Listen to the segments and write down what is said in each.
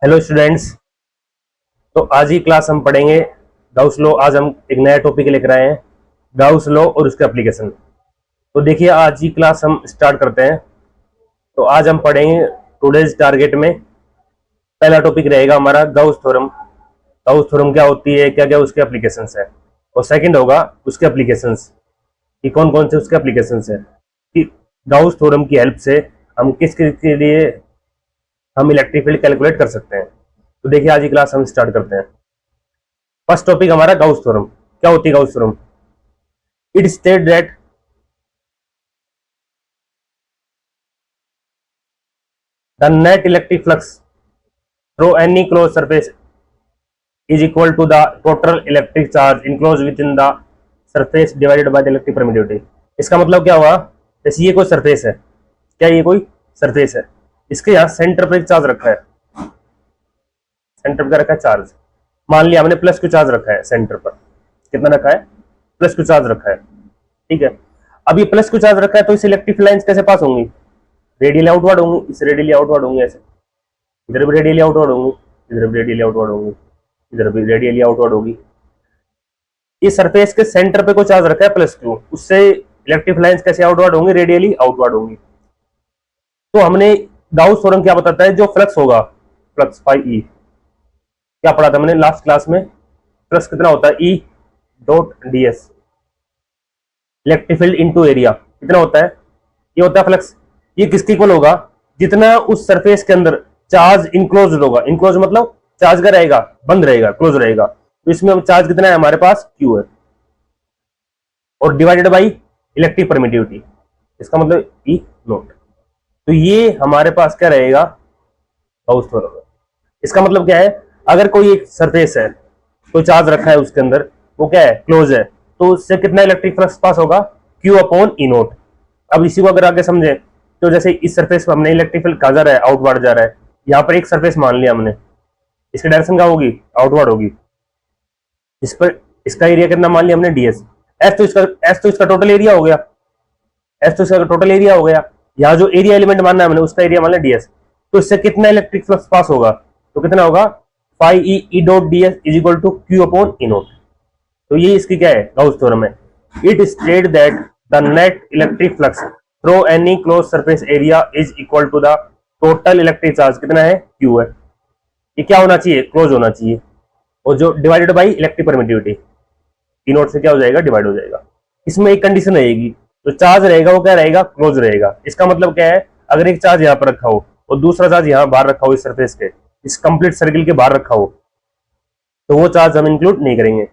Hello students. तो आज ही class हम पढ़ेंगे गाउस लॉ। आज हम एक नया टॉपिक लेकर आए हैं, गाउस लॉ और उसके एप्लीकेशन। तो देखिए, आज ही क्लास हम स्टार्ट करते हैं। तो आज हम पढ़ेंगे टुडेज टारगेट में पहला टॉपिक रहेगा हमारा गाउस थ्योरम। गाउस थ्योरम क्या होती है, क्या क्या उसके एप्लीकेशंस है। और सेकंड होगा उसके एप्लीकेशंस कि कौन कौन से उसके एप्लीकेशंस है, कि गाउस थ्योरम की हेल्प से हम किस किस के लिए हम इलेक्ट्रिक फील्ड कैलकुलेट कर सकते हैं। तो देखिए, आज ही क्लास हम स्टार्ट करते हैं। फर्स्ट टॉपिक हमारा गाउस थ्योरम। क्या होती है Gauss theorem? It state that the net electric flux through any close surface is equal to the total electric charge enclose within the surface divided by the electric permittivity. इसका मतलब क्या हुआ? जैसे ये कोई सरफेस है, क्या ये कोई सरफेस है, इसके यहाँ सेंटर पर एक चार्ज रखा है। सेंटर पर रखा है चार्ज। मान लिया हमने प्लस क्यू चार्ज रखा है सेंटर पर। कितना रखा है? प्लस क्यू चार्ज रखा है। ठीक है। अब ये प्लस क्यू चार्ज रखा है तो इस इलेक्ट्रिक लाइंस कैसे पास होंगी? रेडियली आउटवर्ड होंगी। इस रेडियली आउटवर्ड होंगी, ऐसे इधर भी रेडियली आउटवर्ड होंगी, इधर भी रेडियली आउटवर्ड होंगी, इधर भी रेडियली आउटवर्ड होगी। इस सरफेस के सेंटर पे कोई चार्ज रखा है प्लस क्यू, उससे इलेक्ट्रिक लाइंस कैसे आउटवर्ड होंगी? रेडियली आउटवर्ड होंगी। तो हमने गाउस थ्योरम क्या बताता है? जो फ्लक्स होगा, फ्लक्स फाई ई, क्या पढ़ा था हमने लास्ट क्लास में? फ्लक्स कितना होता है? ई dot D S, electric field into area. कितना होता है? ये होता है फ्लक्स। ये किसके इक्वल होगा? जितना उस सरफेस के अंदर चार्ज इनक्लोज होगा। इनक्लोज मतलब चार्ज का रहेगा, बंद रहेगा, क्लोज रहेगा। तो इसमें चार्ज कितना है हमारे पास? क्यू है, और डिवाइडेड बाई इलेक्ट्रिक परमिटिविटी। इसका मतलब ई नोट। तो ये हमारे पास क्या रहेगा? Gauss theorem. इसका मतलब क्या है? अगर कोई एक सरफेस है, कोई चार्ज रखा है उसके अंदर, वो क्या है? क्लोज है, तो उससे कितना इलेक्ट्रिक फ्लक्स पास होगा? Q upon E naught. अब इसी को अगर आगे समझे तो जैसे इस सरफेस पर हमने इलेक्ट्रिक फील्ड कहा जा रहा है, आउटवर्ड जा रहा है। यहाँ पर एक सरफेस मान लिया हमने, इसकी डायरेक्शन क्या होगी? आउटवर्ड होगी। इस पर इसका एरिया कितना मान लिया हमने? डीएस। एस तो इसका टोटल एरिया हो गया। एस तो इसका टोटल एरिया हो गया। यहाँ जो एरिया एलिमेंट मानना है हमने, उसका एरिया मान लिया डीएस। तो इससे कितना इलेक्ट्रिक फ्लक्स पास होगा? तो कितना होगा? Phi E dot DS is equal to Q upon E naught. तो ये इसकी क्या है? गाउस थ्योरम है। It state that the net electric flux through any close surface area is equal to the total electric charge. कितना है? Q है। ये क्या होना चाहिए? क्लोज होना चाहिए। और जो divided by electric permittivity, E note से क्या हो जाएगा? डिवाइड हो जाएगा। इसमें एक कंडीशन रहेगी, जो चार्ज रहेगा वो क्या रहेगा? क्लोज रहेगा। इसका मतलब क्या है? अगर एक चार्ज यहाँ पर रखा हो और दूसरा चार्ज यहाँ बाहर रखा हो, इस सरफेस के, इस कंप्लीट सर्किल के बाहर रखा हो, तो वो चार्ज हम इंक्लूड नहीं करेंगे।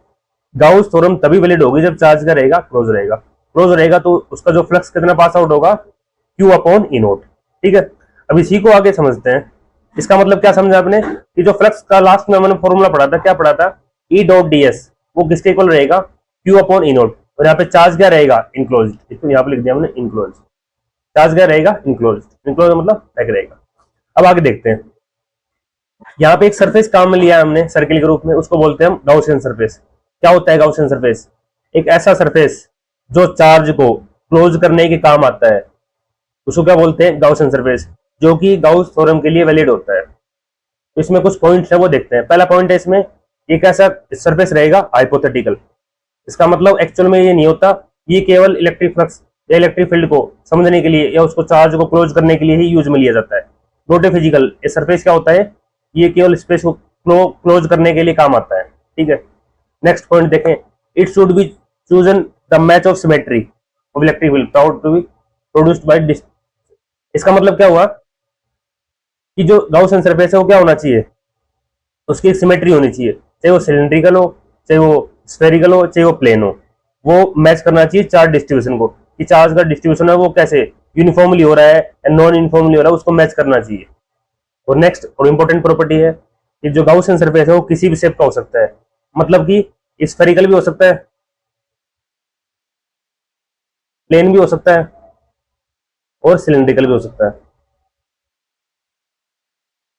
गाउस थ्योरम तभी वैलिड होगी जब चार्ज का रहेगा? क्लोज रहेगा। क्लोज रहेगा तो उसका जो फ्लक्स कितना पास आउट होगा? Q upon E note. ठीक है। अब इसी को आगे समझते हैं। इसका मतलब क्या समझा आपने? कि जो फ्लक्स का लास्ट में हमने फॉर्मूला पढ़ा था, क्या पढ़ा था? ई डॉट डी एस, वो किसके इक्वल रहेगा? Q upon E note. और यहाँ पे चार्ज क्या रहेगा? इनक्लोज। इसको यहाँ पे लिख दिया हमने इनक्लोज। चार्ज क्या रहेगा? इनक्लोज। इनक्लोज मतलब पैक रहेगा। अब आगे देखते हैं। यहाँ पे एक सरफेस काम में लिया है हमने सर्किल के रूप में, उसको बोलते हैं हम गाउसियन सरफेस। क्या होता है गाउसियन सरफेस? एक ऐसा सरफेस जो चार्ज को क्लोज करने के काम आता है, उसको क्या बोलते हैं? गाउसियन सरफेस, जो कि गाउस थ्योरम के लिए वैलिड होता है। तो इसमें कुछ पॉइंट्स है, वो देखते हैं। पहला पॉइंट है इसमें, एक ऐसा सरफेस रहेगा हाइपोथेटिकल। इसका मतलब एक्चुअल में ये नहीं होता, ये केवल इलेक्ट्रिक फ्लक्स या इलेक्ट्रिक फील्ड को समझने के लिए या उसको चार्ज को क्लोज करने के लिए ही यूज में लिया जाता है। Not a physical. ये सरफेस क्या होता है? ये केवल स्पेस को क्लोज करने के लिए काम आता है। ठीक है। नेक्स्ट पॉइंट देखें। It should be chosen the match of symmetry of electric field proud to be produced by. इसका मतलब क्या हुआ? कि जो गाउसियन सरफेस है वो क्या होना चाहिए? उसकी एक सिमेट्री होनी चाहिए, चाहे वो सिलेंड्रिकल हो, चाहे वो स्फेरिकल हो, चाहे वो प्लेन हो। वो मैच करना चाहिए चार्ज डिस्ट्रीब्यूशन को, कि चार्ज का डिस्ट्रीब्यूशन है वो कैसे यूनिफॉर्मली हो रहा है या नॉन यूनिफॉर्मली हो रहा है, उसको मैच करना चाहिए। और नेक्स्ट और इंपॉर्टेंट प्रॉपर्टी है कि जो गाउसियन सरफेस है वो किसी भी शेप का हो सकता है। मतलब कि स्फेरिकल भी हो सकता है, प्लेन भी हो सकता है, और सिलेंड्रिकल भी हो सकता है,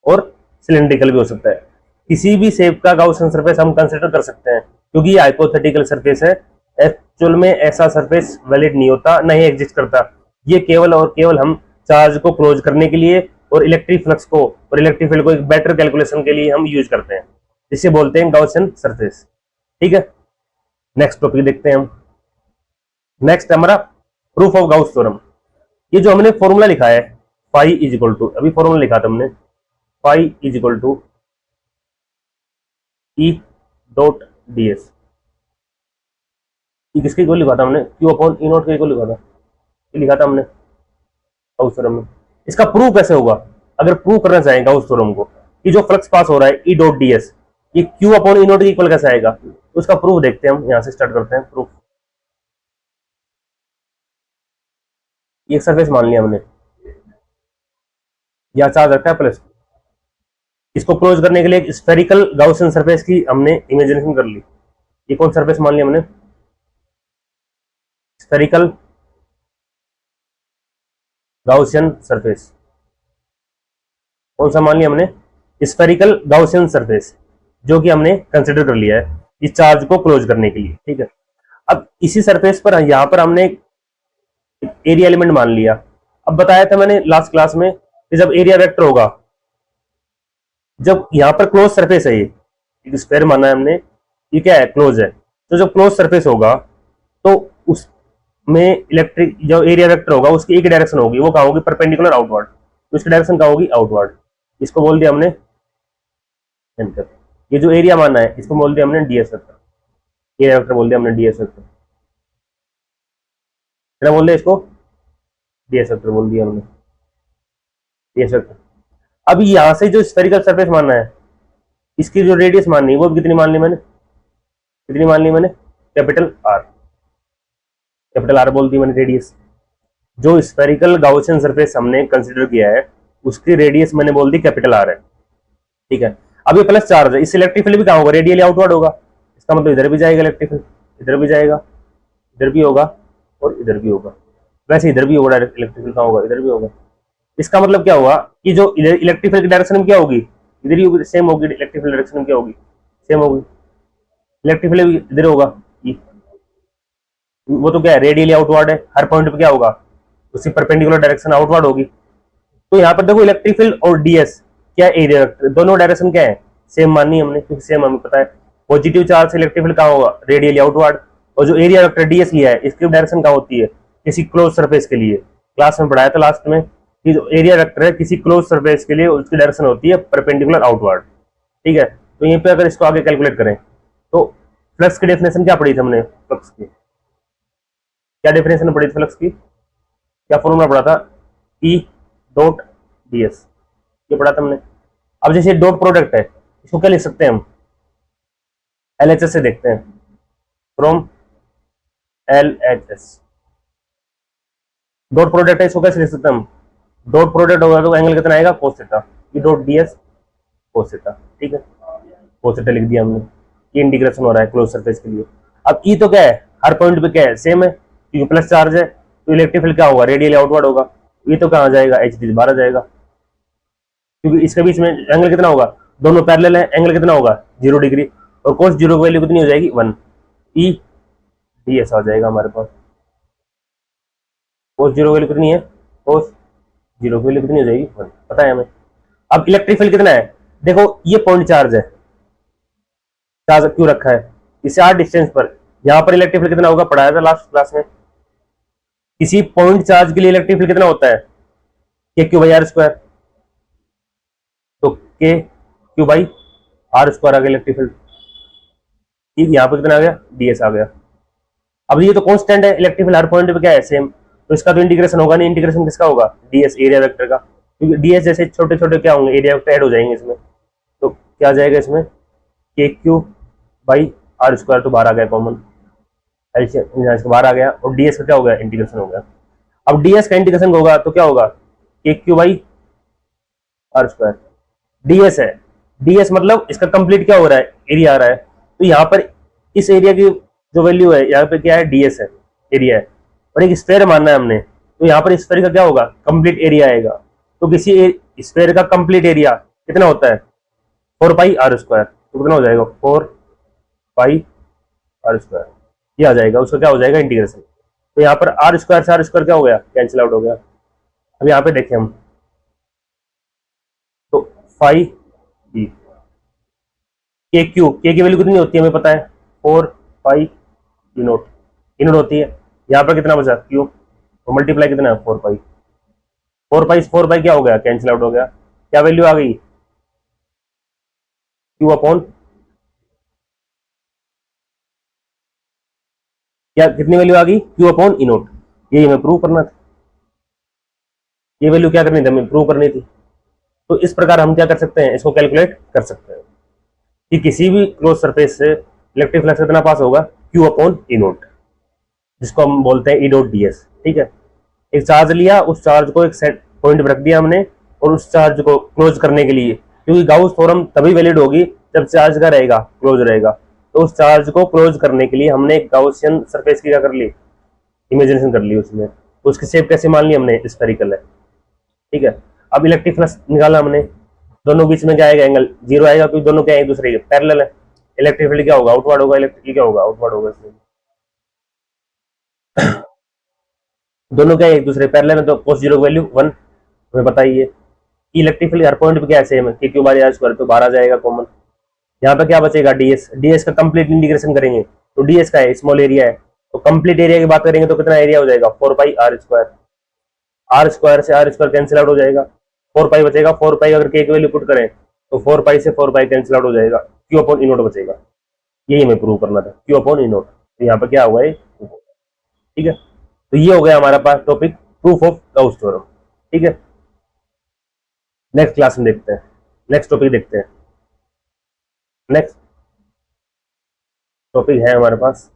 और सिलेंड्रिकल भी हो सकता है। किसी भी शेप का गाउसियन सरफेस हम कंसिडर कर सकते हैं, क्योंकि ये हाइपोथेटिकल सरफेस है। एक्चुअल में ऐसा सरफेस वैलिड नहीं होता, नहीं एग्जिस्ट करता। ये केवल और केवल हम चार्ज को क्लोज करने के लिए और इलेक्ट्रिक फ्लक्स को और इलेक्ट्रिक फील्ड को एक बेटर कैलकुलेशन के लिए हम यूज करते हैं, जिसे बोलते हैं गाउसियन सरफेस। ठीक है, नेक्स्ट टॉपिक देखते हैं हम। नेक्स्ट हमारा प्रूफ ऑफ गाउस थ्योरम। ये जो हमने फॉर्मूला लिखा है फाई इज इक्वल टू, अभी फॉर्मूला लिखा था हमने, phi is equal to E dot D S. ये किसके इक्वल लिखा था हमने, क्यू अपॉन ई नॉट के इक्वल लिखा था, ये लिखा था हमने गाउस थ्योरम में। इसका प्रूफ कैसे होगा, अगर प्रूव करना चाहें गाउस थ्योरम को कि जो फ्लक्स पास हो रहा है ई डॉट डी एस, ये क्यू अपॉन ई नॉट के इक्वल कैसे आएगा, तो उसका प्रूफ देखते हैं हम। यहां से स्टार्ट करते हैं प्रूफ। ये सरफेस मान लिया हमने, या चार्ज रखा है प्लस, इसको क्लोज करने के लिए एक स्फेरिकल गाउसियन सरफेस की हमने इमेजिनेशन कर ली। ये कौन सरफेस मान लिया हमने, स्फेरिकल गाउसियन सरफेस। कौन सा मान लिया हमने, स्फेरिकल गाउसियन सरफेस, जो कि हमने कंसिडर कर लिया है इस चार्ज को क्लोज करने के लिए। ठीक है, अब इसी सरफेस पर यहां पर हमने एरिया एलिमेंट मान लिया। अब बताया था मैंने लास्ट क्लास में कि जब एरिया वेक्टर होगा, जब यहां पर क्लोज सरफेस है, ये स्क्वायर माना है हमने, ये क्या है, क्लोज है, तो जब क्लोज सरफेस होगा तो उसमें इलेक्ट्रिक जो एरिया वेक्टर होगा उसकी एक डायरेक्शन होगी, वो कहाँ होगी, परपेंडिकुलर आउटवर्ड, तो उसकी डायरेक्शन कहाँ होगी, आउटवर्ड। इसको बोल दिया हमने एंटर। ये जो एरिया माना है इसको बोल दिया हमने डीएस वेक्टर, एरिया वेक्टर बोल दिया हमने डीएस वेक्टर, क्या बोल दिया इसको, डीएस वेक्टर बोल दिया हमने, डीएस वेक्टर। अब यहां से जो स्फेरिकल सरफेस मानना है, इसकी जो रेडियस माननी है वो कितनी मान ली मैंने, कितनी मान ली मैंने, कैपिटल आर, कैपिटल आर बोल दी मैंने रेडियस। जो स्फेरिकल गाउसियन सरफेस हमने कंसीडर किया है उसकी रेडियस मैंने बोल दी कैपिटल आर है। ठीक है, अब ये प्लस चार्ज है, इस इलेक्ट्रिक फील्ड भी कहाँ होगा, रेडियली आउटवर्ड होगा, इसका मतलब इधर भी जाएगा इलेक्ट्रिक फील्ड, इधर भी जाएगा, इधर भी होगा और इधर भी होगा। वैसे इधर भी होगा, डायरेक्ट इलेक्ट्रिक फील्ड कहाँ होगा, इधर भी होगा। इसका मतलब क्या हुआ कि जो इलेक्ट्रिक फील्ड की डायरेक्शन में क्या होगी, इधर ही होगी, सेम होगी, इलेक्ट्रिक फील्ड डायरेक्शन में क्या होगी, सेम होगी, इलेक्ट्रिक फील्ड इधर होगा, वो तो क्या है, रेडियली आउटवर्ड है, हर पॉइंट पे क्या होगा, उसकी परपेंडिकुलर डायरेक्शन आउटवर्ड होगी। तो यहाँ पर देखो इलेक्ट्रिक फील्ड और डीएस क्या एरिया वेक्टर, दोनों डायरेक्शन क्या है, सेम माननी है हमने, क्योंकि सेम हमें पता है पॉजिटिव चार्ज से इलेक्ट्रिक फील्ड कहाँ होगा, रेडियली आउटवर्ड। और जो एरिया वेक्टर डीएस लिया है इसकी डायरेक्शन कहाँ होती है, किसी क्लोज सरफेस के लिए, क्लास में पढ़ाया था लास्ट में कि जो एरिया वेक्टर है किसी क्लोज सरफेस के लिए उसकी डायरेक्शन होती है परपेंडिकुलर आउटवर्ड। ठीक है, तो यहीं पे अगर इसको आगे कैलकुलेट करें तो फ्लक्स की डेफिनेशन क्या पढ़ी थी हमने, फ्लक्स की क्या डेफिनेशन पढ़ी थी फ्लक्स की, क्या फॉर्मूला पढ़ा था, ई डॉट डीएस, ये पढ़ा था हमने। अब जैसे डॉट प्रोडक्ट है इसको क्या लिख सकते हैं हम, एलएचएस से देखते हैं, फ्रॉम एलएचएस डॉट प्रोडक्ट है, इसको कैसे लिख सकते हैं हम, डॉट प्रोडक्ट होगा तो एंगल कितना आएगा, cos थीटा, ये डॉट डीएस cos थीटा। ठीक है, cos थीटा लिख दिया हमने, ये इंटीग्रेशन हो रहा है क्लोज सरफेस के लिए। अब ई तो क्या है, हर पॉइंट पे क्या है, सेम है, क्योंकि प्लस चार्ज है तो इलेक्ट्रिक फील्ड क्या होगा, रेडियली आउटवर्ड होगा। ये तो कहाँ जाएगा, एच डी बाहर जाएगा, क्योंकि इसके बीच में एंगल कितना होगा, दोनों पैरेलल है, एंगल कितना होगा 0 डिग्री, और cos 0 की वैल्यू कितनी हो जाएगी 1, ई डी एस आ जाएगा हमारे पास। cos 0 की वैल्यू कितनी है, cos 0 की वैल्यू कितनी हो जाएगी 1, पता है हमें। अब इलेक्ट्रिक फील्ड कितना है, देखो ये पॉइंट चार्ज है, चार्ज क्यों रखा है, इससे आर डिस्टेंस पर, यहाँ पर इलेक्ट्रिक फील्ड कितना होगा, पढ़ाया था लास्ट क्लास में, किसी पॉइंट चार्ज के लिए इलेक्ट्रिक फील्ड कितना होता है, के क्यू बाई आर स्क्वायर, तो के क्यू बाई आर स्क्वायर आ गया इलेक्ट्रिक फील्ड। ठीक, यहाँ पे कितना आ गया, डीएस आ गया। अब ये तो कांस्टेंट है, इलेक्ट्रिक फील्ड हर पॉइंट पे क्या है, सेम, तो इसका तो इंटीग्रेशन होगा नहीं, इंटीग्रेशन किसका होगा, डीएस एरिया वेक्टर का, क्योंकि डीएस जैसे छोटे छोटे क्या होंगे, एरिया वेक्टर ऐड हो जाएंगे इसमें, तो क्या आ जाएगा इसमें, के क्यू बाई आर स्क्वायर, तो बाहर आ गया कॉमन, एलसीएम बाहर आ गया, और डीएस का क्या हो गया, इंटीग्रेशन हो गया। अब डीएस का इंटीग्रेशन होगा तो क्या होगा, K Q by R square, DS है, डीएस मतलब इसका कंप्लीट क्या हो रहा है, एरिया आ रहा है, तो यहाँ पर इस एरिया की जो वैल्यू है, यहाँ पे क्या है, डीएस है, एरिया है, और एक स्फेयर मानना है हमने, तो यहाँ पर स्फेयर का क्या होगा, कंप्लीट एरिया आएगा। तो किसी स्फेयर का कंप्लीट एरिया कितना होता है, 4 पाई आर स्क्वायर, तो कितना हो जाएगा, 4 पाई आर स्क्वायर, ये आ जाएगा, उसका क्या हो जाएगा, इंटीग्रेशन। तो यहाँ पर आर स्क्वायर से आर स्क्वायर क्या हो गया, कैंसिल आउट हो गया। अब यहाँ पे देखें हम, फाई बी। के क्यू, के की वैल्यू कितनी होती है हमें पता है, 4 पाई ई नोट, ई नोट होती है। यहाँ पर कितना बचा क्यू, तो मल्टीप्लाई कितना है 4 पाई, 4 पाई क्या हो गया, कैंसिल आउट हो गया। क्या वैल्यू आ गई, क्यू अपॉन, क्या कितनी वैल्यू आ गई, क्यू अपॉन ई नोट। ये हमें प्रूव करना था, ये वैल्यू क्या करनी थी, हमें प्रूव करनी थी। तो इस प्रकार हम क्या कर सकते हैं, इसको कैलकुलेट कर सकते हैं कि किसी भी क्लोज सरफेस से इलेक्ट्रिक फ्लक्स कितना पास होगा, क्यू अपॉन ई नोट, जिसको हम बोलते हैं ई डॉट डी एस। ठीक है, एक चार्ज लिया, उस चार्ज को एक सेट पॉइंट पर रख दिया हमने, और उस चार्ज को क्लोज करने के लिए, क्योंकि गाउस थ्योरम तभी वैलिड होगी जब चार्ज का रहेगा, क्लोज रहेगा, तो उस चार्ज को क्लोज करने के लिए हमने एक गाउसियन सरफेस की क्या कर ली, इमेजिनेशन कर ली उसमें। तो उसकी शेप कैसे मान ली हमने, स्फेरिकल है। ठीक है, अब इलेक्ट्रिक फ्लक्स निकाला हमने, दोनों बीच में क्या आएगा, एंगल जीरो आएगा, क्योंकि दोनों क्या है, एक दूसरे के पैरेलल है। इलेक्ट्रिक फील्ड क्या होगा, आउटवर्ड होगा, इलेक्ट्रिक क्या होगा, आउटवर्ड होगा। इसमें दोनों क्या है, एक दूसरे पैरेलल है, तो कोस जीरो की वैल्यू 1 हमें पता ही है। इलेक्ट्रिक फील्ड हर पॉइंट पे क्या है, सेम है, कि क्यू बार आर स्क्वायर, तो बाहर आ जाएगा कॉमन। यहाँ पे क्या बचेगा, डीएस, डीएस का कंप्लीट इंटीग्रेशन करेंगे, तो डीएस का है, स्मॉल एरिया है, तो कंप्लीट एरिया की बात करेंगे तो कितना एरिया हो जाएगा, 4 पाई आर स्क्वायर, आर स्क्वायर से आर स्क्वायर कैंसिल आउट हो जाएगा, 4 पाई बचेगा। 4 पाई अगर के की वैल्यू पुट करें तो 4 पाई से 4 पाई कैंसिल आउट हो जाएगा, क्यू अपॉन ई नोट बचेगा। यही हमें प्रूव करना था, क्यू अपॉन ई नोट। तो यहाँ पे क्या हुआ है, ठीक है। तो ये हो गया हमारा पास topic, proof of Gauss theorem. ठीक है, नेक्स्ट क्लास में देखते हैं, नेक्स्ट टॉपिक देखते हैं। नेक्स्ट टॉपिक है हमारे पास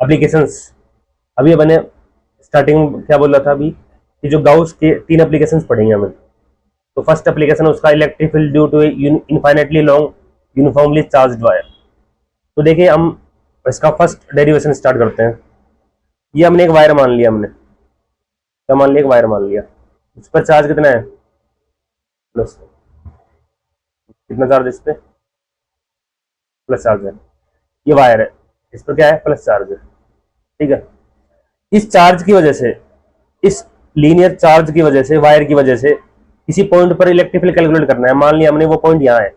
एप्लीकेशंस। अभी अपने स्टार्टिंग में क्या बोल रहा था अभी, कि जो गाउस के 3 एप्लीकेशंस पढ़ेंगे हमें। तो फर्स्ट एप्लीकेशन उसका, electric field due to infinitely long uniformly charged wire. तो देखिए हम इसका फर्स्ट डेरिवेशन स्टार्ट करते हैं। ये हमने एक वायर मान लिया, हमने क्या मान लिया, एक वायर मान लिया, उस पर चार्ज कितना है, प्लस, कितना चार्ज इस पर, प्लस चार्ज है। ये वायर है, इस पर क्या है, प्लस चार्ज है। ठीक है, इस चार्ज की वजह से, इस लीनियर चार्ज की वजह से, वायर की वजह से किसी पॉइंट पर इलेक्ट्रिक फील्ड कैलकुलेट करना है। मान लिया हमने वो पॉइंट यहाँ है,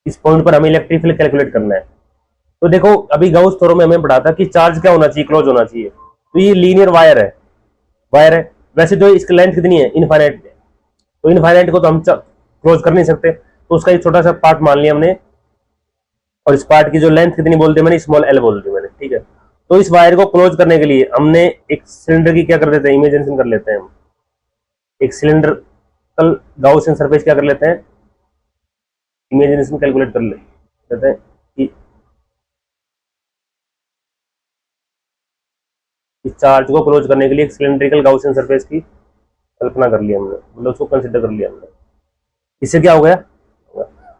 इस पॉइंट पर हमें इलेक्ट्रिक फील्ड कैलकुलेट करना है। तो देखो अभी गाउस थ्योरम में हमें पढ़ा था कि चार्ज क्या होना चाहिए, क्लोज होना चाहिए। तो ये लीनियर वायर है, वायर है, वैसे तो इसकी लेंथ कितनी है, इनफाइनाइट है, तो इनफाइनाइट को तो हम क्लोज कर नहीं सकते, तो उसका एक छोटा सा पार्ट मान लिया हमने, और इस पार्ट की जो लेंथ कितनी बोल दी मैंने, स्मॉल एल बोल दी मैंने। ठीक है, तो इस वायर को क्लोज करने के लिए हमने एक सिलेंडर की क्या कर देते हैं, इमेजिनेशन कर लेते हैं हम। एक सिलेंड्रिकल गाउसियन सरफेस क्या कर लेते हैं, इमेजिनेशन कैलकुलेट कर लेते हैं कि इस चार्ज को क्लोज करने के लिए एक सिलेंड्रिकल गाउसियन सरफेस की कल्पना कर ली हमने, मतलब उसको कंसिडर कर लिया हमने। इससे क्या हो गया,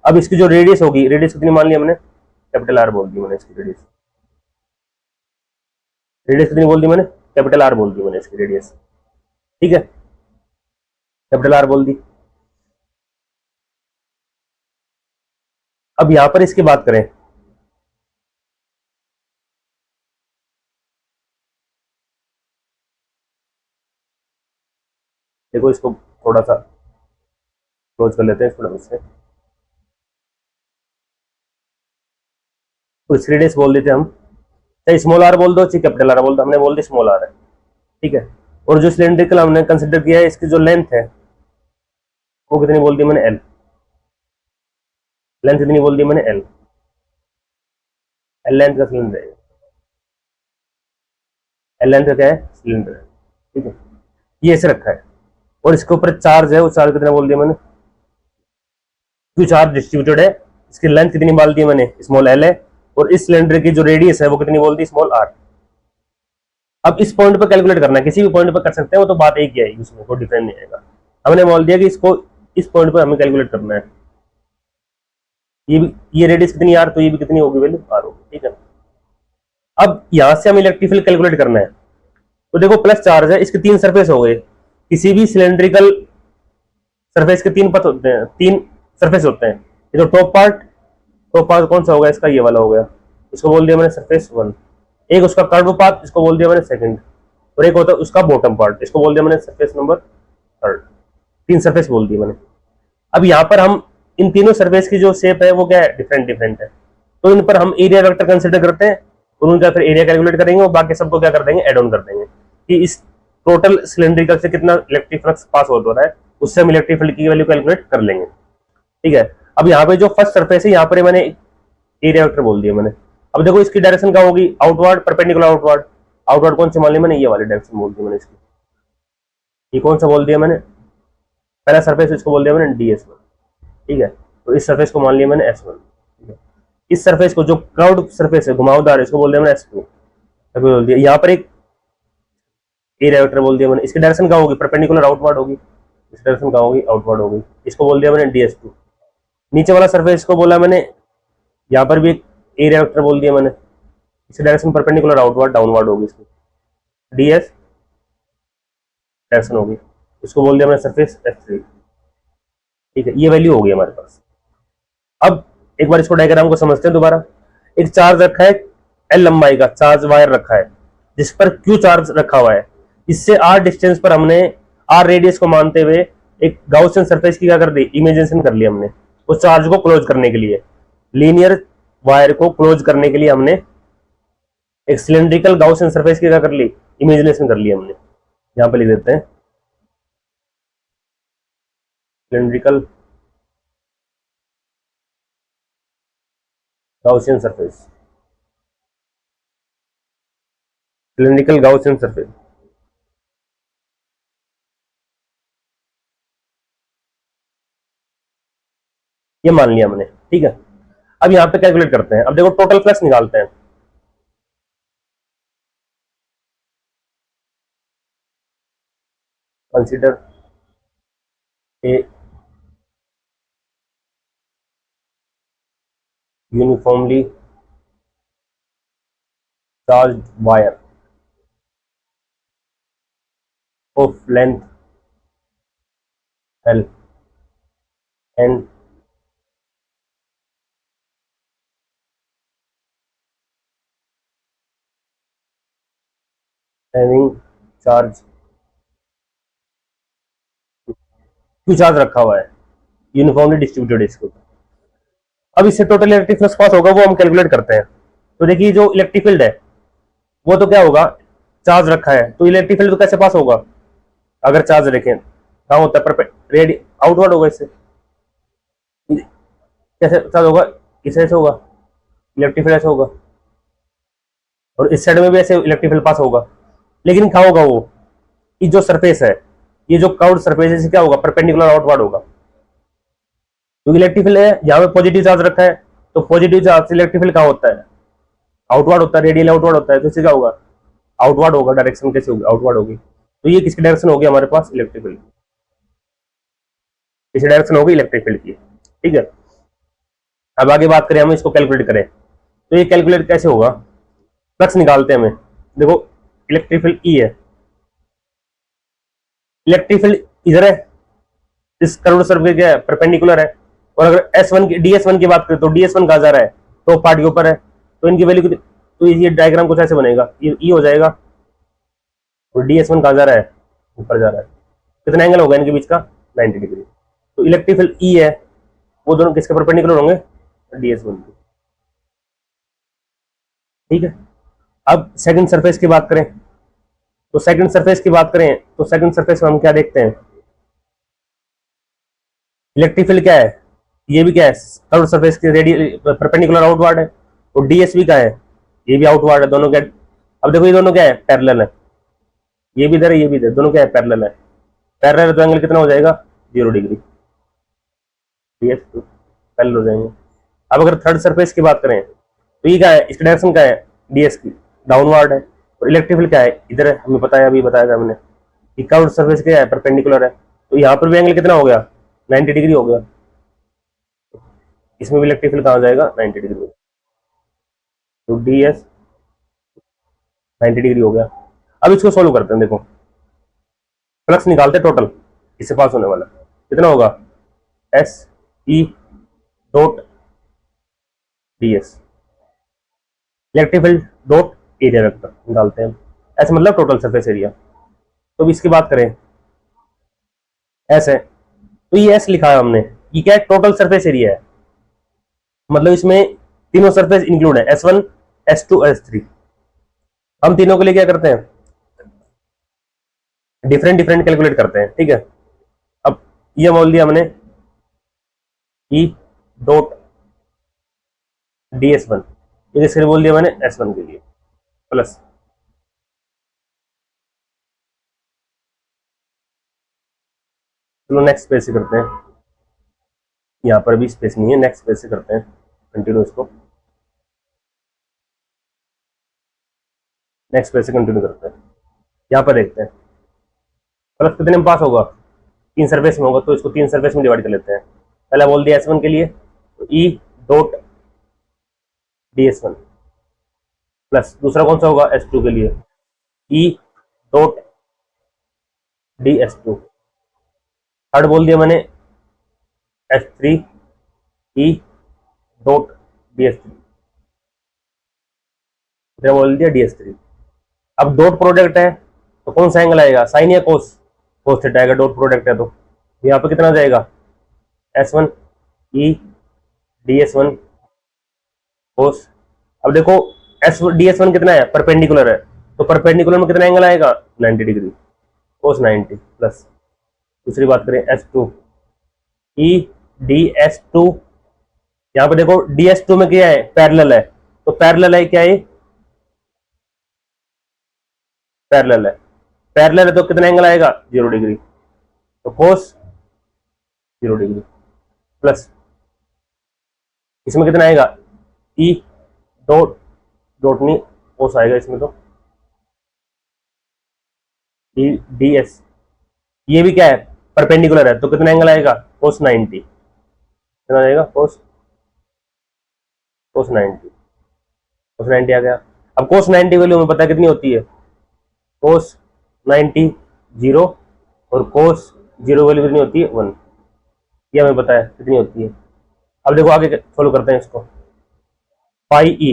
अब इसकी जो रेडियस होगी, रेडियस कितनी मान ली हमने, कैपिटल आर बोल दी मैंने इसकी रेडियस, रेडियस कितनी बोल दी मैंने, कैपिटल आर बोल दी मैंने इसकी रेडियस। ठीक है, कैपिटल आर बोल दी। अब यहां पर इसकी बात करें, देखो इसको थोड़ा सा क्लोज कर लेते हैं इसको से, तो इस रेडियस बोल देते हम, चाहे स्मॉल आर बोल दो चाहे कैपिटल आर बोल दो, हमने बोल दी स्मॉल आर है। ठीक है, और जो सिलेंड्रिकल हमने कंसिडर किया है, इसकी जो लेंथ है वो कितनी बोल दी मैंने, एल, लेंथ कितनी बोल दी मैंने, एल, एल लेंथ का सिलेंडर है, एल लेंथ का क्या है, सिलेंडर है। ठीक है, ये ऐसे रखा है, और इसके ऊपर चार्ज है, वो चार्ज कितना बोल दिया मैंने, क्यू चार्ज डिस्ट्रीब्यूटेड है, इसकी लेंथ कितनी बोल दी मैंने, स्मॉल एल है, और इस सिलेंडर की जो रेडियस है वो कितनी बोल दी, स्मॉल आर। अब इस पॉइंट पर कैलकुलेट करना है, किसी भी पॉइंट पर कर सकते हैं, वो तो बात एक ही आएगी, उसमें कोई डिफरेंस नहीं आएगा। हमने बोल दिया कि इसको इस पॉइंट पर हमें कैलकुलेट करना है, ये रेडियस कितनी आर, तो ये भी कितनी होगी, वैल्यू आर होगी। ठीक है, अब यहां से हमें इलेक्ट्रिक फील्ड कैलकुलेट करना है। तो देखो प्लस चार्ज है, इसके 3 सरफेस हो गए, किसी भी सिलेंड्रिकल सरफेस के 3 पथ होते हैं, 3 सरफेस होते हैं। ये जो टॉप पार्ट कौन सा होगा इसका, ये वाला हो गया, इसको बोल दिया मैंने सरफेस 1। एक उसका कर्व पाथ, इसको बोल दिया मैंने सेकंड, और एक होता है उसका बॉटम पार्ट, इसको बोल दिया मैंने सरफेस नंबर थर्ड। तीन सरफेस बोल दिए मैंने। अब यहाँ पर हम इन तीनों सरफेस की जो शेप है वो क्या है, डिफरेंट डिफरेंट है, तो इन पर हम एरिया वेक्टर कंसिडर करते हैं और उनका फिर एरिया कैलकुलेट करेंगे और बाकी सबको क्या कर देंगे, एड ऑन कर देंगे कि इस टोटल सिलेंड्रिकल से कितना इलेक्ट्रिक फ्लक्स पास हो रहा है, उससे हम इलेक्ट्रिक फील्ड की वैल्यू कैलकुलेट कर लेंगे। ठीक है, अब यहाँ पे जो फर्स्ट सरफेस है यहाँ पर मैंने एरिया वेक्टर बोल दिया मैंने। अब देखो इसकी डायरेक्शन क्या होगी, आउटवर्ड, परपेंडिकुलर आउटवर्ड। आउटवर्ड कौन सी मान ली मैंने, ये वाली डायरेक्शन बोल दी मैंने इसकी। ये कौन सा बोल दिया मैंने, पहला सरफेस, इसको बोल दिया मैंने DS1। ठीक है, तो इस सरफेस को मान लिया मैंने S1। ठीक है, इस सरफेस को जो कर्व्ड सरफेस है, घुमावदार, इसको बोल दिया मैंने S2। अभी बोल दिया यहाँ पर एक एरिया वेक्टर बोल दिया मैंने, इसकी डायरेक्शन क्या होगी, परपेंडिकुलर आउटवर्ड होगी, इस डायरेक्शन क्या होगी, आउटवर्ड होगी, इसको बोल दिया मैंने DS2। नीचे वाला सरफेस को बोला मैंने, यहाँ पर भी एक एरिया वेक्टर बोल दिया मैंने, इसकी डायरेक्शन परपेंडिकुलर आउटवर्ड डाउनवर्ड होगी, इसकी DS डायरेक्शन होगी, इसको बोल दिया मैंने सरफेस S3। ठीक है, ये वैल्यू होगी हमारे पास। अब एक बार इसको डायग्राम को समझते हैं दोबारा। एक चार्ज रखा है L लंबाई का चार्ज वायर रखा है जिस पर Q चार्ज रखा हुआ है, इससे R डिस्टेंस पर हमने R रेडियस को मानते हुए एक गाउसियन सरफेस की क्या कर दी, इमेजिनेशन कर लिया हमने। उस चार्ज को क्लोज करने के लिए, लीनियर वायर को क्लोज करने के लिए हमने एक सिलेंड्रिकल गाउसियन सरफेस की क्या कर ली, इमेजिनेशन कर लिया हमने। यहां पर लिख देते हैं cylindrical Gaussian surface, cylindrical Gaussian surface. ये मान लिया हमने। ठीक है, अब यहां पे कैलकुलेट करते हैं। अब देखो टोटल फ्लक्स निकालते हैं। Consider a uniformly charged wire of length L and having charge Q charge रखा हुआ है, यूनिफॉर्मली डिस्ट्रीब्यूटेड इसको। अब इससे टोटल इलेक्ट्रिक फ्लक्स पास होगा वो हम कैलकुलेट करते हैं। तो देखिए जो इलेक्ट्रिक फील्ड है वो तो क्या होगा, चार्ज रखा है, तो इलेक्ट्रिक फील्ड तो कैसे पास होगा, अगर चार्ज रखें कहाँ होता है, रेडी आउटवर्ड होगा, इससे कैसे चार्ज होगा, इस ऐसे होगा, इलेक्ट्रिक फील्ड ऐसे होगा, और इस साइड में भी ऐसे इलेक्ट्रिक फील्ड पास होगा। लेकिन क्या होगा वो, ये जो सरफेस है, ये जो कर्व्ड सरफेस है, क्या होगा, परपेंडिकुलर आउटवर्ड होगा। क्योंकि इलेक्ट्रिक फील्ड है, यहाँ पे पॉजिटिव चार्ज रखा है, तो पॉजिटिव चार्ज से इलेक्ट्रिक फील्ड क्या होता है, आउटवर्ड होता है, रेडियल आउटवर्ड होता है, तो इससे क्या होगा, आउटवर्ड होगा। डायरेक्शन कैसे होगी, आउटवर्ड होगी। तो ये किसकी डायरेक्शन होगी हमारे पास, इलेक्ट्रिक फील्ड, इसी डायरेक्शन होगी इलेक्ट्रिक फील्ड की। ठीक है, अब आगे बात करें, हम इसको कैलकुलेट करें तो ये कैलकुलेट कैसे होगा, फ्लक्स निकालते हैं हमें। देखो इलेक्ट्रिक फील्ड ई है, इलेक्ट्रिक फील्ड इधर है, इस कर्व्ड सर्कल क्या है, परपेंडिकुलर है। और अगर S1 की DS1 की बात करें तो DS1 कहाँ जा रहा है, तो पार्ट के ऊपर है, तो इनकी वैल्यू कितनी, तो ये डायग्राम कुछ ऐसे बनेगा, ये ई हो जाएगा, और DS1 कहाँ जा रहा है, ऊपर जा रहा है। कितना एंगल होगा इनके बीच का, 90 डिग्री। तो इलेक्ट्रिक फील्ड ई है, वो दोनों किसके परपेंडिकुलर होंगे, DS1 के। ठीक है, अब सेकंड सरफेस की बात करें तो सेकंड सरफेस की बात करें तो सेकंड सरफेस में हम क्या देखते हैं, इलेक्ट्रिक फील्ड क्या है, ये भी क्या है, कर्व्ड सरफेस के रेडियल परपेंडिकुलर आउटवर्ड है, और DS भी क्या है, ये भी आउटवर्ड है, दोनों क्या। अब देखो ये दोनों क्या है, पैरेलल है, ये भी इधर है, ये भी इधर, दोनों क्या है, पैरेलल है। पैरेलल है तो एंगल कितना हो जाएगा, 0 डिग्री, DS पैरेलल हो जाएंगे। अब अगर थर्ड सरफेस की बात करें तो ये क्या है, इसकी डायरेक्शन क्या है, DS की डाउनवर्ड है, और इलेक्ट्रिक फील्ड क्या है, इधर है, हमें पता है, अभी बताया था हमने कि कर्व्ड सरफेस क्या है, परपेंडिकुलर है, तो यहाँ पर भी एंगल कितना हो गया, 90 डिग्री हो गया। इसमें भी इलेक्ट्रिक फील्ड कहाँ हो जाएगा, 90 डिग्री, तो DS 90 डिग्री हो गया। अब इसको सोल्व करते हैं। देखो फ्लक्स निकालते हैं टोटल, इससे पास होने वाला कितना होगा, SE dot DS, electric field dot area vector डालते हैं, ऐसे मतलब टोटल सरफेस एरिया। तो अब इसकी बात करें, एस है, तो ये एस लिखा है हमने, ये क्या है, टोटल सरफेस एरिया है, मतलब इसमें तीनों सरफेस इंक्लूड है, S1 S2 S3। हम तीनों के लिए क्या करते हैं, डिफरेंट डिफरेंट कैलकुलेट करते हैं, ठीक है। अब ये बोल दिया हमने ई डॉट DS1, ये किसके लिए बोल दिया मैंने, S1 के लिए, प्लस चलो नेक्स्ट पेज से करते हैं, यहाँ पर भी स्पेस नहीं है, नेक्स्ट पेज से करते हैं कंटिन्यू इसको, नेक्स्ट पेज से कंटिन्यू करते हैं। यहाँ पर देखते हैं प्लस कितने में पास होगा, तीन सरफेस में होगा, तो इसको तीन सरफेस में डिवाइड कर लेते हैं। पहला बोल दिया S1 के लिए, तो ई डॉट DS1, प्लस दूसरा कौन सा होगा, S2 के लिए, ई डॉट DS2, थर्ड बोल दिया मैंने S3 ई डॉट DS3, बोल दिया DS3। अब डॉट प्रोडक्ट है तो कौन सा एंगल आएगा, साइन या कोस, कोस थीटा आएगा, डॉट प्रोडक्ट है तो यहाँ पे कितना जाएगा, S1 ई DS1 कोस। अब देखो DS1 कितना है, परपेंडिकुलर है, तो परपेंडिकुलर में कितना एंगल आएगा, 90 डिग्री, कोस 90, प्लस दूसरी बात करें S2 ई DS2, यहाँ पे देखो DS2 में क्या है, पैरेलल है, तो पैरेलल है क्या है, पैरेलल है, पैरेलल है तो कितना एंगल आएगा, 0 डिग्री, तो कोस 0 डिग्री, प्लस इसमें कितना आएगा, ई डॉट डॉट नहीं कोस आएगा इसमें, तो DS, ये भी क्या है, परपेंडिकुलर है, तो कितना एंगल आएगा, कोस 90, कितना आएगा, कोस 90, कोस 90 आ गया। अब कोस 90 वैल्यू हमें पता है कितनी होती है, कोस 90 0, और कोस 0 वैल्यू कितनी होती है, 1, ये हमें पता है कितनी होती है। अब देखो आगे फॉलो करते हैं इसको, पाई ई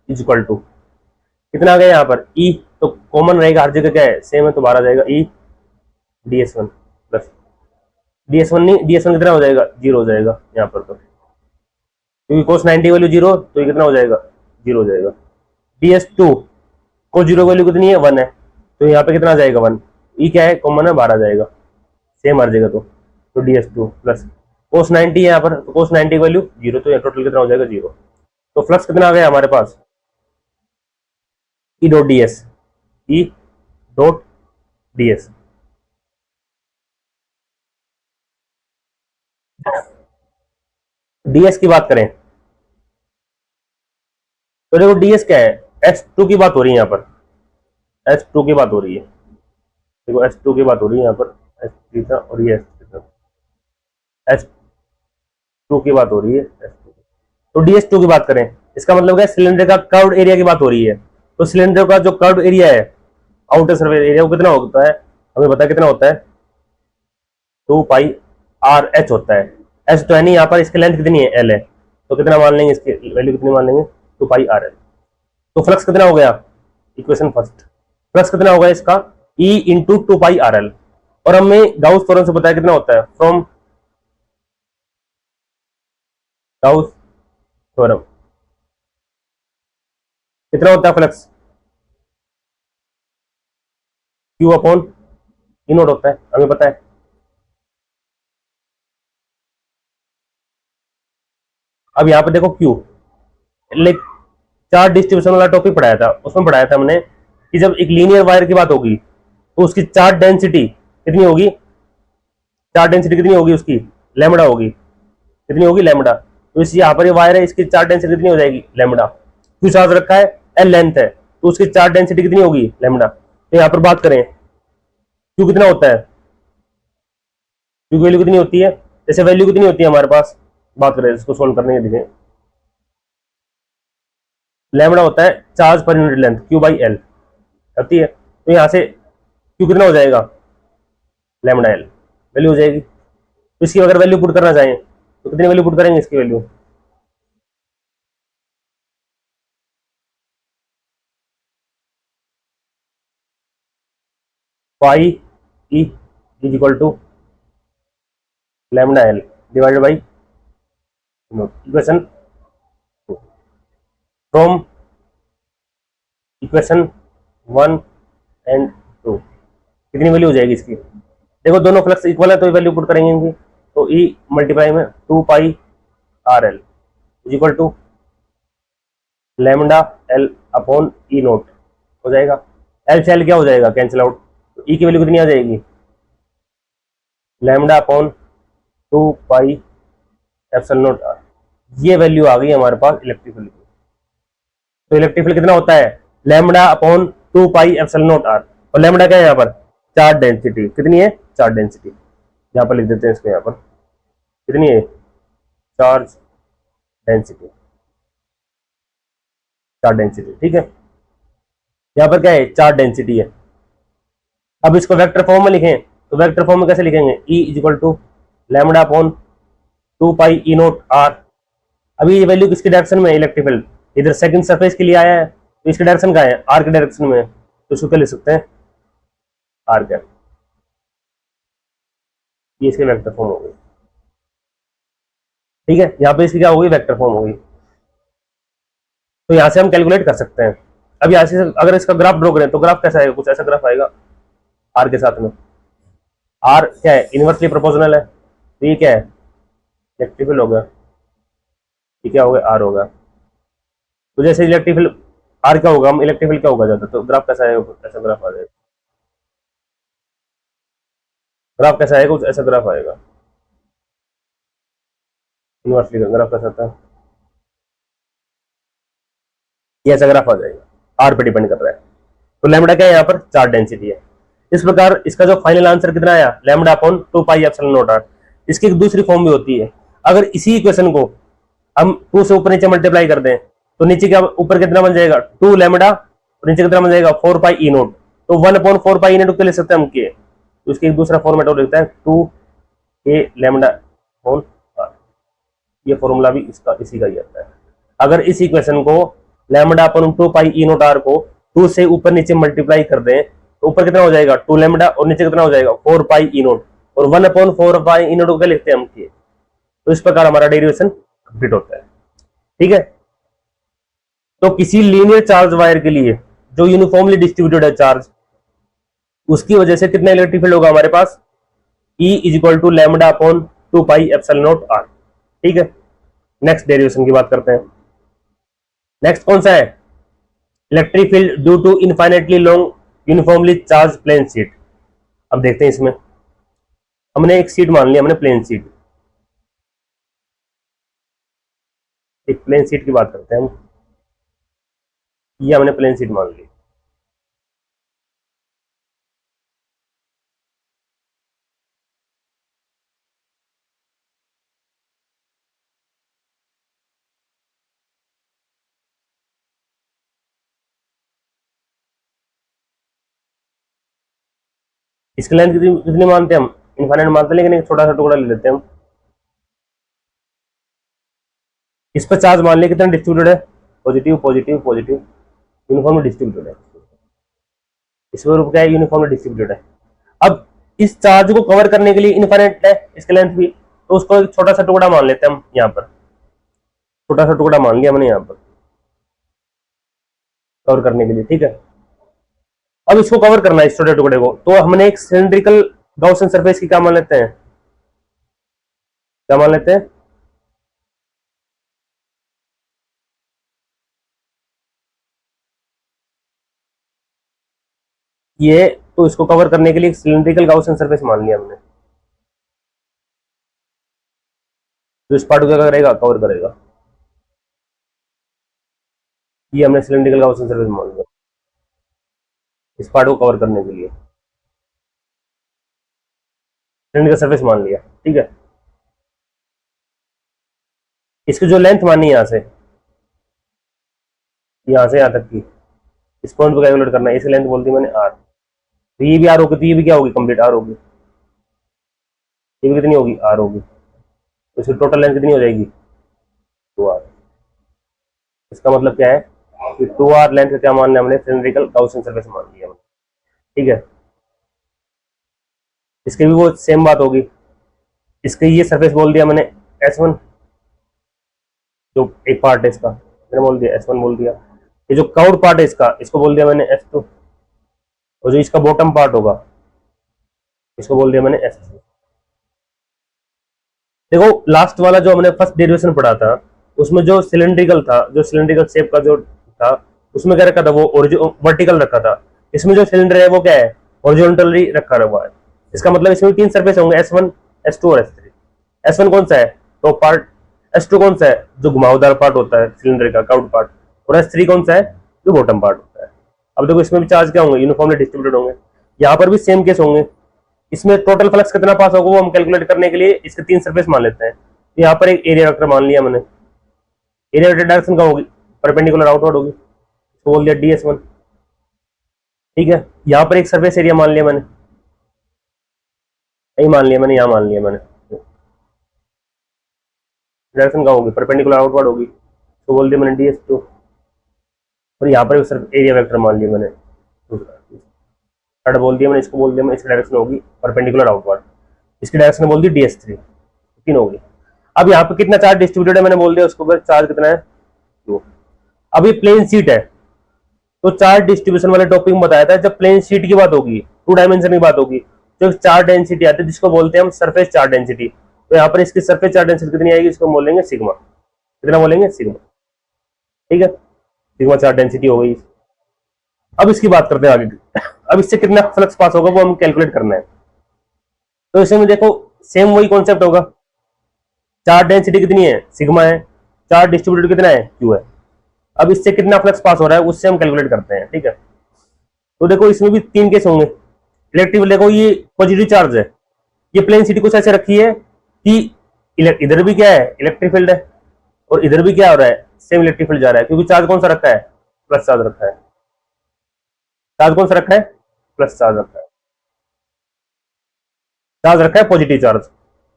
इज इक्वल टू कितना आ गया, यहाँ पर ई तो कॉमन रहेगा, हर जगह क्या है, सेम है, तो बाहर आ जाएगा ई DS1 प्लस DS1 नहीं, DS1 कितना हो जाएगा, 0 हो जाएगा यहाँ पर, तो क्योंकि कोस 90 वैल्यू 0, तो ये कितना हो जाएगा, 0 हो जाएगा। DS2 को 0 वैल्यू कितनी है, 1 है, तो यहाँ पे कितना आ जाएगा, 1, ई क्या है, कॉमन है, बाहर आ जाएगा, सेम हर जगह, तो DS2 प्लस कोस 90 है यहाँ पर, तो कोस 90 की वैल्यू 0, तो यहाँ टोटल कितना हो जाएगा, 0। तो फ्लक्स कितना आ गया हमारे पास, E dot DS, E dot DS। DS की बात करें तो देखो DS क्या है, S2 की बात हो रही है यहाँ पर, S2 की बात हो रही है, देखो S2 की बात हो रही है यहाँ पर, S3 था और ये S3 था, S2 की बात हो रही है, S2, तो DS2 की बात करें, इसका मतलब क्या, सिलेंडर का कर्व्ड एरिया की बात हो रही है, तो सिलेंडर का जो कर्व्ड एरिया है, आउटर सरफेस एरिया, वो कितना होता है, हमें पता है कितना होता है, 2πRH होता है, एच तो है नहीं यहाँ पर, इसकी लेंथ कितनी है, L है, तो कितना मान लेंगे, इसकी वैल्यू कितनी मान लेंगे, 2πRL। तो फ्लक्स कितना हो गया, इक्वेशन फर्स्ट, फ्लक्स कितना होगा इसका, E इंटू 2πRL, और हमें गाउस थ्योरम से पता है कितना होता है, फ्रॉम गाउस थ्योरम कितना होता है flux, Q upon E note होता है, हमें पता है। अब यहाँ पे देखो Q, लाइक चार्ज डिस्ट्रीब्यूशन वाला टॉपिक पढ़ाया था, उसमें पढ़ाया था हमने कि जब एक लीनियर वायर की बात होगी तो उसकी चार्ज डेंसिटी कितनी होगी, चार्ज डेंसिटी कितनी होगी उसकी, लैम्बडा होगी, कितनी होगी, लैम्बडा। तो इस यहाँ पर ये वायर है, इसकी चार्ज डेंसिटी कितनी हो जाएगी, लैम्बडा। क्यू चार्ज रखा है, L लेंथ है, तो उसकी चार्ज डेंसिटी कितनी होगी, लैम्बडा। तो यहाँ पर बात करें क्यू कितना होता है, क्यू की वैल्यू कितनी होती है, जैसे वैल्यू कितनी होती है हमारे पास, बात करें इसको सोल्व करने के लिए, लैम्बडा होता है charge per unit length, Q by L होती है, तो यहाँ से Q कितना हो जाएगा, लैम्बडा L वैल्यू हो जाएगी। तो इसकी अगर वैल्यू पुट करना चाहें तो कितनी वैल्यू पुट करेंगे इसकी, value phi E is equal to lambda L divided by equation from equation 1 and 2 कितनी वैल्यू हो जाएगी इसकी? देखो दोनों फ्लक्स इक्वल है तो वैल्यू पुट करेंगे इनकी, तो ई मल्टीप्लाई में 2 pi R L is equal to lambda L upon E naught हो जाएगा। एल से एल क्या हो जाएगा? Cancel out. तो ई की वैल्यू कितनी आ जाएगी? Lambda upon 2 pi epsilon naught R. ये वैल्यू आ गई हमारे पास इलेक्ट्रिक फील्ड की। तो इलेक्ट्रिक फील्ड कितना होता है? Lambda upon 2 pi epsilon naught R. और लैम्डा क्या है यहाँ पर? Charge density. कितनी है? Charge density. यहाँ पर लिख देते हैं इसको, यहाँ पर कितनी है? Charge density. चार्ज डेंसिटी, ठीक है। यहाँ पर क्या है? चार्ज डेंसिटी है। अब इसको वेक्टर फॉर्म में लिखें तो वेक्टर फॉर्म में कैसे लिखेंगे? E is equal to lambda upon 2 pi E naught R. अभी ये वैल्यू किसकी डायरेक्शन में है? इलेक्ट्रिक फील्ड इधर सेकंड सरफेस के लिए आया है, तो इसकी डायरेक्शन क्या है? आर की डायरेक्शन में है, तो इसको क्या लिख सकते हैं? R cap. ये इसकी वेक्टर फॉर्म हो गई, ठीक है। यहाँ पे इसकी क्या होगी? वेक्टर फॉर्म होगी। तो यहाँ से हम कैलकुलेट कर सकते हैं। अब यहाँ से अगर इसका ग्राफ ड्रॉ करें तो ग्राफ कैसा आएगा? कुछ ऐसा ग्राफ आएगा आर के साथ में। आर क्या है? इनवर्सली प्रोपोर्शनल है, तो ये क्या है? इलेक्ट्रिक फील्ड हो गया। ये क्या हो गया? आर होगा। तो जैसे इलेक्ट्रिक फील्ड आर क्या होगा, हम इलेक्ट्रिक फील्ड क्या होगा ज्यादा, तो ग्राफ कैसा आएगा? ऐसा ग्राफ आ जाएगा। ग्राफ कैसा आएगा? कुछ ऐसा ग्राफ आएगा। इनवर्सली का ग्राफ कैसा था? ये ऐसा ग्राफ आ जाएगा। आर पे डिपेंड कर रहा है। तो लैम्डा क्या है? यहाँ पर चार्ज डेंसिटी है। इस प्रकार इसका जो फाइनल आंसर कितना आया? Lambda upon 2 pi epsilon naught R. इसकी एक दूसरी फॉर्म भी होती है। अगर इसी इक्वेशन को हम 2 से ऊपर नीचे मल्टीप्लाई कर दें तो नीचे क्या, ऊपर कितना बन जाएगा? 2 लैम्डा, और नीचे कितना बन जाएगा? 4 पाई ई नोट। तो 1 अपॉन 4 पाई ई नोट के ले सकते हैं हम के। तो इसकी एक दूसरा फॉर्मेट और लिखता है 2 ए लैम्डा अपॉन आर। ये फॉर्मूला भी इसका इसी का ही आता है। अगर इस इक्वेशन को lambda upon 2 pi E naught R को 2 से ऊपर नीचे मल्टीप्लाई कर दें तो ऊपर कितना हो जाएगा? 2 लैम्डा, और नीचे कितना हो जाएगा? 4 पाई ई नोट। और 1 अपॉन 4 पाई ई नोट को क्या लिखते हैं हम के। तो इस प्रकार हमारा डेरिवेशन कंप्लीट होता है, ठीक है। तो किसी लीनियर चार्ज वायर के लिए जो यूनिफॉर्मली डिस्ट्रीब्यूटेड है चार्ज, उसकी वजह से कितना इलेक्ट्रिक फील्ड होगा हमारे पास? E is equal to lambda upon 2 pi epsilon naught R, ठीक है। नेक्स्ट डेरिवेशन की बात करते हैं। नेक्स्ट कौन सा है? Electric field due to infinitely long uniformly charge plane sheet. अब देखते हैं इसमें, हमने एक शीट मान ली, हमने प्लेन शीट, एक प्लेन शीट की बात करते हैं हम। ये हमने प्लेन शीट मान ली। इसकी लेंथ कितनी कितनी मानते हैं हम? इनफाइनाइट मानते हैं, लेकिन एक छोटा सा टुकड़ा ले लेते हैं हम। इस पर चार्ज मान लिया कितना डिस्ट्रीब्यूटेड है? Positive positive positive, uniformly distributed है। इस पर क्या है? यूनिफॉर्मली डिस्ट्रीब्यूटेड है। अब इस चार्ज को कवर करने के लिए इनफाइनाइट है इसकी लेंथ भी, तो उसको एक छोटा सा टुकड़ा मान लेते हैं हम। यहाँ पर छोटा सा टुकड़ा मान लिया हमने यहाँ पर कवर करने के लिए, ठीक है। अब इसको कवर करना है, इस छोटे टुकड़े को, तो हमने एक सिलेंड्रिकल गॉसियन सरफेस की क्या मान लेते हैं? क्या मान लेते हैं? ये तो इसको कवर करने के लिए सिलेंड्रिकल गॉसियन सरफेस मान लिया हमने, जो इस पार्ट को क्या करेगा? कवर करेगा। ये हमने सिलेंड्रिकल गॉसियन सरफेस मान लिया इस पार्ट को कवर करने के लिए, सिलेंड्रिकल सरफेस मान लिया, ठीक है। इसकी जो लेंथ मानी यहाँ से यहाँ तक की, इस पॉइंट को कैलकुलेट करना है, इस लेंथ बोल दी मैंने आर। तो ये भी आर होगी, तो ये भी क्या होगी? कंप्लीट आर होगी। ये भी कितनी होगी? आर होगी। तो इसकी टोटल लेंथ कितनी हो जाएगी? 2r। इसका मतलब क्या है कि 2r लेंथ का क्या मानना है हमने? सिलेंड्रिकल गॉसियन सरफेस मान लिया हमने, ठीक है। इसकी भी वो सेम बात होगी। इसके ये सरफेस बोल दिया मैंने S1, जो एक पार्ट है इसका मैंने बोल दिया S1 बोल दिया। ये जो कर्व्ड पार्ट है इसका, इसको बोल दिया मैंने S2, और जो इसका बॉटम पार्ट होगा इसको बोल दिया मैंने S3। देखो लास्ट वाला जो हमने फर्स्ट डेरिवेशन पढ़ा था, उसमें जो सिलेंड्रिकल था, जो सिलेंड्रिकल शेप का जो था, उसमें क्या रखा था, वो वर्टिकल रखा था। इसमें जो सिलेंडर है वो क्या है, हॉरिजॉन्टली रखा हुआ है। इसका मतलब इसमें तीन सरफेस होंगे, S1, S2 और S3। S1 कौन सा है, टॉप पार्ट। S2 कौन सा है, जो घुमावदार पार्ट होता है सिलेंडर का, कर्व्ड पार्ट। और S3 कौन सा है, जो बॉटम पार्ट होता है। अब देखो इसमें भी चार्ज क्या होंगे, यूनिफॉर्मली डिस्ट्रीब्यूटेड होंगे। यहाँ पर भी सेम केस होंगे। इसमें टोटल फ्लक्स कितना पास होगा वो हम कैलकुलेट करने के लिए इसके तीन सरफेस मान लेते हैं। तो यहाँ पर एक एरिया वेक्टर मान लिया मैंने। एरिया वेक्टर डायरेक्शन का होगी, परपेंडिकुलर आउटवर्ड होगी, तो बोल दिया DS1। ठीक है, यहाँ पर एक सरफेस एरिया मान लिया मैंने, नहीं मान लिया मैंने, यहाँ मान लिया मैंने। डायरेक्शन का होगी, परपेंडिकुलर आउटवर्ड होगी, तो बोल दिया मैंने DS2। और यहाँ पर सिर्फ एरिया वेक्टर मान लिया मैंने, थर्ड बोल दिया मैंने, इसको बोल दिया मैंने, इसकी डायरेक्शन होगी परपेंडिकुलर आउटवर्ड, इसकी डायरेक्शन बोल दी DS3, तीन होगी। अब यहाँ पे कितना चार्ज डिस्ट्रीब्यूटेड है मैंने बोल दिया उसको, चार्ज कितना है, 2। अब ये प्लेन शीट है, तो चार्ज डिस्ट्रीब्यूशन वाले टॉपिक में बताया था, जब प्लेन शीट की बात होगी, 2 डायमेंशन की बात होगी, तो चार्ज डेंसिटी आती है जिसको बोलते हैं हम सरफेस चार्ज डेंसिटी। तो यहाँ पर इसकी सरफेस चार्ज डेंसिटी कितनी आएगी, इसको बोलेंगे सिग्मा। कितना बोलेंगे, सिग्मा। ठीक है, सिग्मा चार्ज डेंसिटी हो गई। अब इसकी बात करते हैं आगे। अब इससे कितना फ्लक्स पास होगा वो हम कैलकुलेट करना है। तो इसमें देखो सेम वही कॉन्सेप्ट होगा, चार्ज डेंसिटी कितनी है, सिग्मा है, चार्ज डिस्ट्रीब्यूटेड कितना है, क्यू है। अब इससे कितना फ्लक्स पास हो रहा है उससे हम कैलकुलेट करते हैं। ठीक है, तो देखो इसमें भी तीन केस होंगे। इलेक्ट्रिक, देखो ये पॉजिटिव चार्ज है, ये प्लेन सिटी कुछ ऐसे रखी है कि इधर भी क्या है, इलेक्ट्रिक फील्ड है, और इधर भी क्या हो रहा है, सेम इलेक्ट्रिक फील्ड जा रहा है, क्योंकि चार्ज कौन सा रखा है, प्लस चार्ज रखा है। चार्ज कौन सा रखा है, प्लस चार्ज रखा है, चार्ज रखा है पॉजिटिव चार्ज।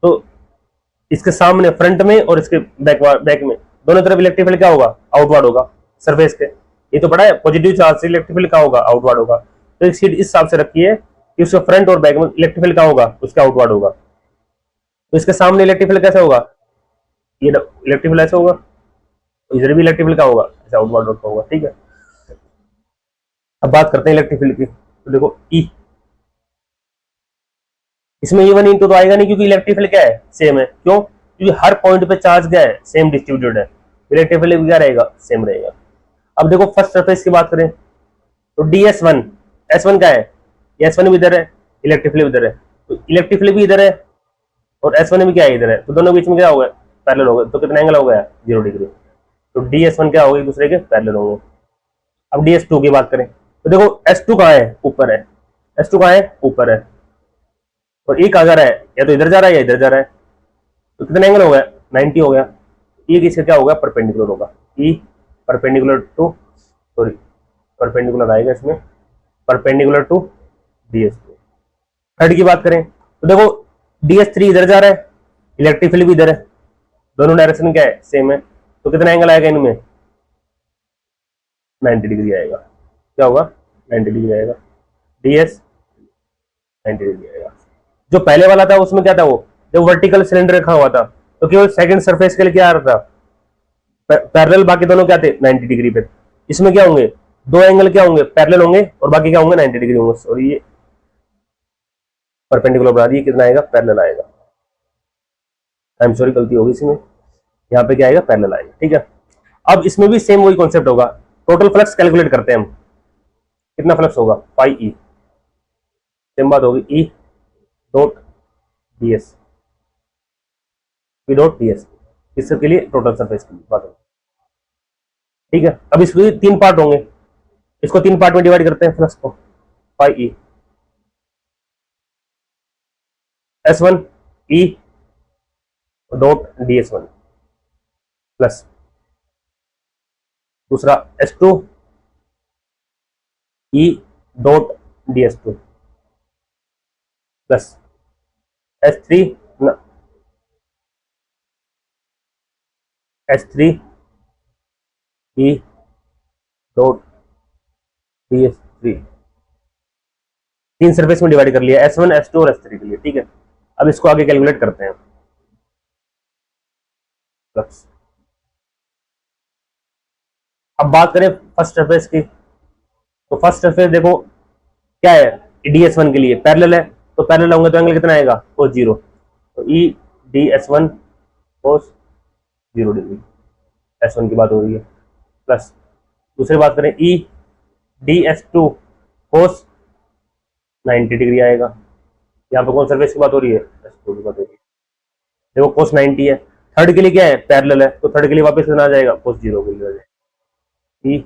तो इसके सामने फ्रंट में और इसके बैक में दोनों तरफ इलेक्ट्रिक फील्ड क्या होगा, आउटवर्ड होगा सरफेस के। ये तो पड़ा है, पॉजिटिव चार्ज से इलेक्ट्रिक फील्ड क्या होगा, आउटवर्ड होगा। तो एक सीट इस हिसाब से रखी है कि उसके फ्रंट और बैक में इलेक्ट्रिक फील्ड क्या होगा, उसका आउटवर्ड होगा। तो इसके सामने इलेक्ट्रिक फील्ड कैसे होगा, ये इलेक्ट्रिक फील्ड ऐसे होगा, इधर भी इलेक्ट्रिक फील्ड क्या होगा, ऐसे आउटवर्ड होगा। ठीक है, अब बात करते हैं इलेक्ट्रिक फील्ड की। तो देखो ई, इसमें E1 इंटू तो आएगा नहीं, क्योंकि इलेक्ट्रिक फील्ड क्या है, सेम है। क्यों, क्योंकि हर पॉइंट पे चार्ज क्या है, सेम डिस्ट्रीब्यूटेड है, इलेक्ट्रिक फील्ड क्या रहेगा, सेम रहेगा। अब देखो फर्स्ट सरफेस की बात करें तो DS1, S1 क्या है, S1 भी इधर है, इलेक्ट्रिक फील्ड इधर है, तो इलेक्ट्रिक फील्ड भी इधर है और S1 भी क्या है, इधर है, तो दोनों बीच में क्या हो गया, पैरेलल हो गए। तो कितना एंगल हो गया, 0 डिग्री। तो DS1 क्या हो गया, एक दूसरे के पैरेलल होंगे। अब DS2 की बात करें तो देखो S2 कहाँ है, ऊपर है, S2 कहाँ है, ऊपर है, और E कहाँ जा रहा है, या तो इधर जा रहा है या इधर जा रहा है। तो कितना एंगल हो गया, 90 हो गया। E किसका क्या होगा, परपेंडिकुलर होगा, E perpendicular to, sorry perpendicular आएगा इसमें, परपेंडिकुलर टू DS2। थर्ड की बात करें तो देखो DS3 इधर जा रहा है, इलेक्ट्रिक फील्ड भी इधर है, दोनों डायरेक्शन क्या है, सेम है। तो कितना एंगल आएगा इनमें, 90 डिग्री आएगा। क्या होगा, 90 डिग्री आएगा, DS 90 डिग्री आएगा। जो पहले वाला था उसमें क्या था, वो जो वर्टिकल सिलेंडर रखा हुआ था, तो केवल सेकंड सरफेस के लिए क्या आ रहा था, पैरेलल, बाकी दोनों क्या थे, 90 डिग्री पे। इसमें क्या होंगे, दो एंगल क्या होंगे, पैरेलल होंगे, और बाकी क्या होंगे, 90 डिग्री होंगे। और ये परपेंडिकुलर बना दिए, कितना आएगा, पैरेलल आएगा। आई एम सॉरी, गलती होगी इसमें, यहाँ पे क्या आएगा, पैरेलल आएगा। ठीक है, अब इसमें भी सेम वही कॉन्सेप्ट होगा। टोटल फ्लक्स कैलकुलेट करते हैं हम, कितना फ्लक्स होगा, पाई ई, सेम बात होगी, ई dot ds, P dot ds, इस सब के लिए टोटल सरफेस की बात होगी। ठीक है, अब इसके तीन पार्ट होंगे, इसको तीन पार्ट में डिवाइड करते हैं फ्लक्स को, पाई ई, S1 E dot DS1 plus दूसरा S2 E dot DS2 plus S3 S3 E dot DS3। तीन सरफेस में डिवाइड कर लिया, S1 S2 और S3 के लिए, ठीक है। अब इसको आगे कैलकुलेट करते हैं फ्लक्स। अब बात करें फर्स्ट सरफेस की, तो फर्स्ट सरफेस देखो क्या है, DS1 के लिए पैरेलल है, तो पैरेलल होंगे तो एंगल कितना आएगा, cos 0, तो E DS1 cos 0 degree, S1 की बात हो रही है, प्लस दूसरी बात करें E DS2 cos 90 डिग्री आएगा। यहाँ पे कौन सरफेस की बात हो रही है, S2 की बात हो रही है। देखो cos 90 है, थर्ड के लिए क्या है, पैरेलल है, तो थर्ड के लिए वापस कितना आ जाएगा, cos 0 के लिए आ जाएगा, E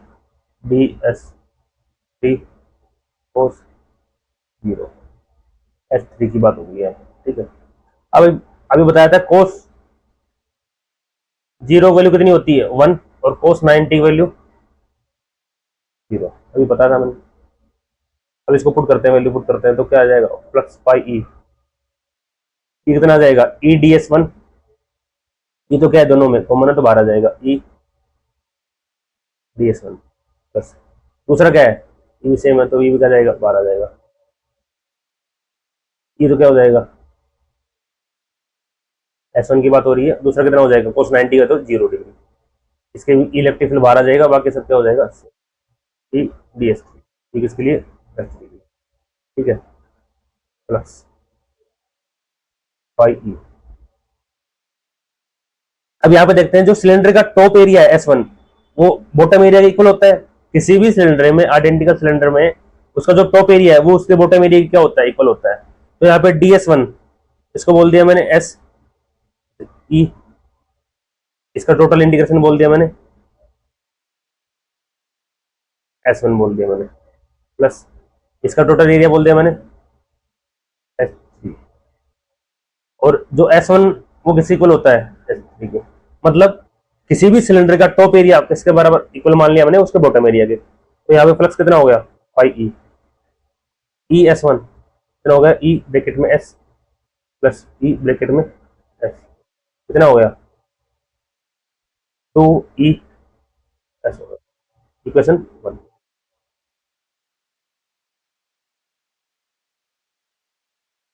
DS3 cos 0, S3 की बात हो गई है, ठीक है। अब अभी बताया था cos 0 वैल्यू कितनी होती है 1, और cos 90 वैल्यू 0, अभी बताया था मैंने। अब इसको पुट करते हैं, वैल्यू पुट करते हैं, तो क्या आ जाएगा, फ्लक्स पाई ई, कितना आ जाएगा, ई डी एस वन, ये तो क्या है दोनों में कॉमन है तो बाहर आ जाएगा, ई डी एस वन प्लस दूसरा क्या है, ई सेम है तो ई भी क्या जाएगा, बाहर आ जाएगा, ये तो क्या हो जाएगा, S1 की बात हो रही है, दूसरा कितना हो जाएगा, cos 90 का तो 0 डिग्री, इसके इलेक्ट्रिक फील्ड बाहर आ जाएगा, बाकी सब क्या हो जाएगा, ई डी एस थ्री, ठीक है, इसके लिए ठीक है, प्लस फाइव ई। अब यहाँ पे देखते हैं जो सिलेंडर का टॉप एरिया है S1, वो बॉटम एरिया इक्वल होता है, किसी भी सिलेंडर में, आइडेंटिकल सिलेंडर में उसका जो टॉप एरिया है वो उसके बॉटम एरिया क्या होता है, इक्वल होता है। तो यहाँ पे DS1 इसको बोल दिया मैंने S E, इसका टोटल इंटीग्रेशन बोल दिया मैंने S1 बोल दिया मैंने, प्लस इसका टोटल एरिया बोल दिया मैंने S3, और जो S1 वो किस इक्वल होता है, S3 के, मतलब किसी भी सिलेंडर का टॉप एरिया किसके बराबर इक्वल मान लिया मैंने, उसके बॉटम एरिया के। तो यहाँ पे फ्लक्स कितना हो गया, पाई ई, ई S1 कितना हो गया, ई ब्रैकेट में S प्लस ई ब्रैकेट में S, कितना हो गया, 2E S होगा, इक्वेशन 1।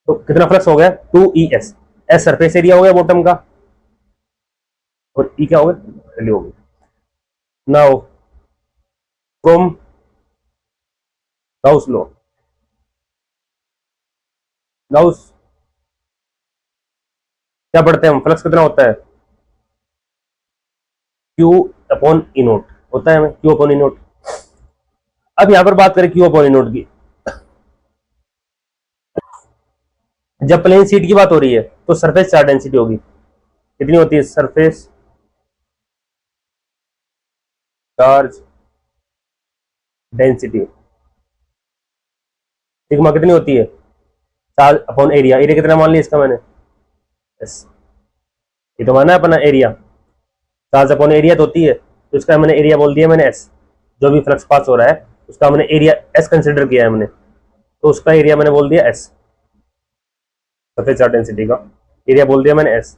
तो कितना फ्लक्स हो गया, 2ES, एस सरफेस एरिया हो गया बॉटम का, और ई क्या हो गया, वैल्यू हो गई। Now from Gauss law, Gauss क्या पढ़ते हैं हम, फ्लक्स कितना होता है, Q अपॉन ई नोट होता है हमें, Q अपॉन ई नोट। अब यहां पर बात करें Q अपॉन ई नोट की, जब प्लेन सीट की बात हो रही है तो सरफेस चार्ज डेंसिटी होगी, कितनी होती है, सरफेस चार्ज डेंसिटी सिग्मा कितनी होती है, चार्ज अपॉन एरिया, एरिया कितना मान लिया इसका मैंने, एस, ये तो माना है अपना एरिया, चार्ज अपॉन एरिया तो होती है, तो इसका मैंने एरिया बोल दिया मैंने एस, जो भी फ्लक्स पास हो रहा है उसका मैंने एरिया एस कंसिडर किया है मैंने, तो उसका एरिया मैंने बोल दिया एस, सरफेस चार्ज डेंसिटी का एरिया बोल दिया मैंने एस।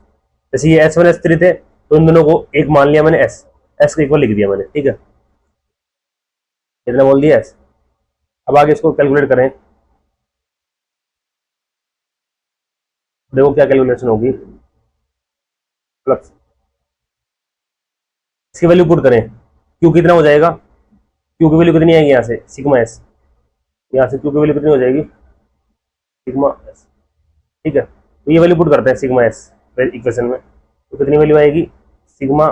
जैसे ये S1 S3 थे तो इन दोनों को एक मान लिया मैंने एस, एस के इक्वल लिख दिया मैंने, ठीक है, कितना बोल दिया एस। अब आगे इसको कैलकुलेट करें, देखो क्या कैलकुलेशन होगी, फ्लक्स इसकी वैल्यू पुट करें, क्यू कितना हो जाएगा, क्यू की वैल्यू कितनी आएगी यहाँ से, सिग्मा एस, यहाँ से क्यू की वैल्यू कितनी हो जाएगी, सिग्मा एस, ठीक है। तो ये वैल्यू पुट करते हैं सिग्मा एस इक्वेशन में, तो कितनी वैल्यू आएगी, sigma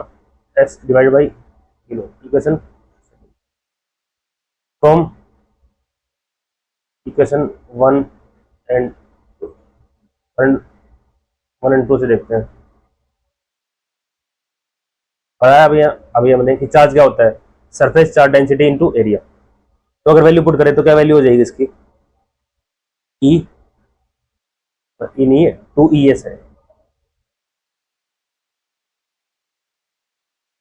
S divide by kilo, equation from equation 1 and 1 and 2 से देखते हैं। अभी हमने कि चार्ज क्या होता है, surface charge density into area, तो अगर वैल्यू पुट करें तो क्या वैल्यू हो जाएगी इसकी, ई, ई नहीं है 2ES है,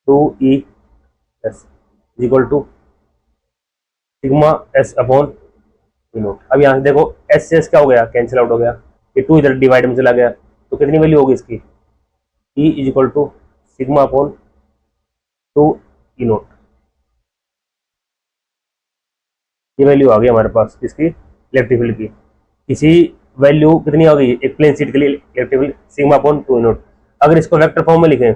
2ES equal to sigma S upon E naught. अब यहाँ से देखो एस से एस क्या हो गया, कैंसिल आउट हो गया, ये 2 इधर डिवाइड में चला गया, तो कितनी वैल्यू होगी इसकी, E is equal to sigma upon 2E naught, ये वैल्यू आ गई हमारे पास इसकी इलेक्ट्रिक फील्ड की। किसी वैल्यू कितनी होगी एक प्लेन शीट के लिए electric field sigma upon 2 note. अगर इसको वेक्टर फॉर्म में लिखें,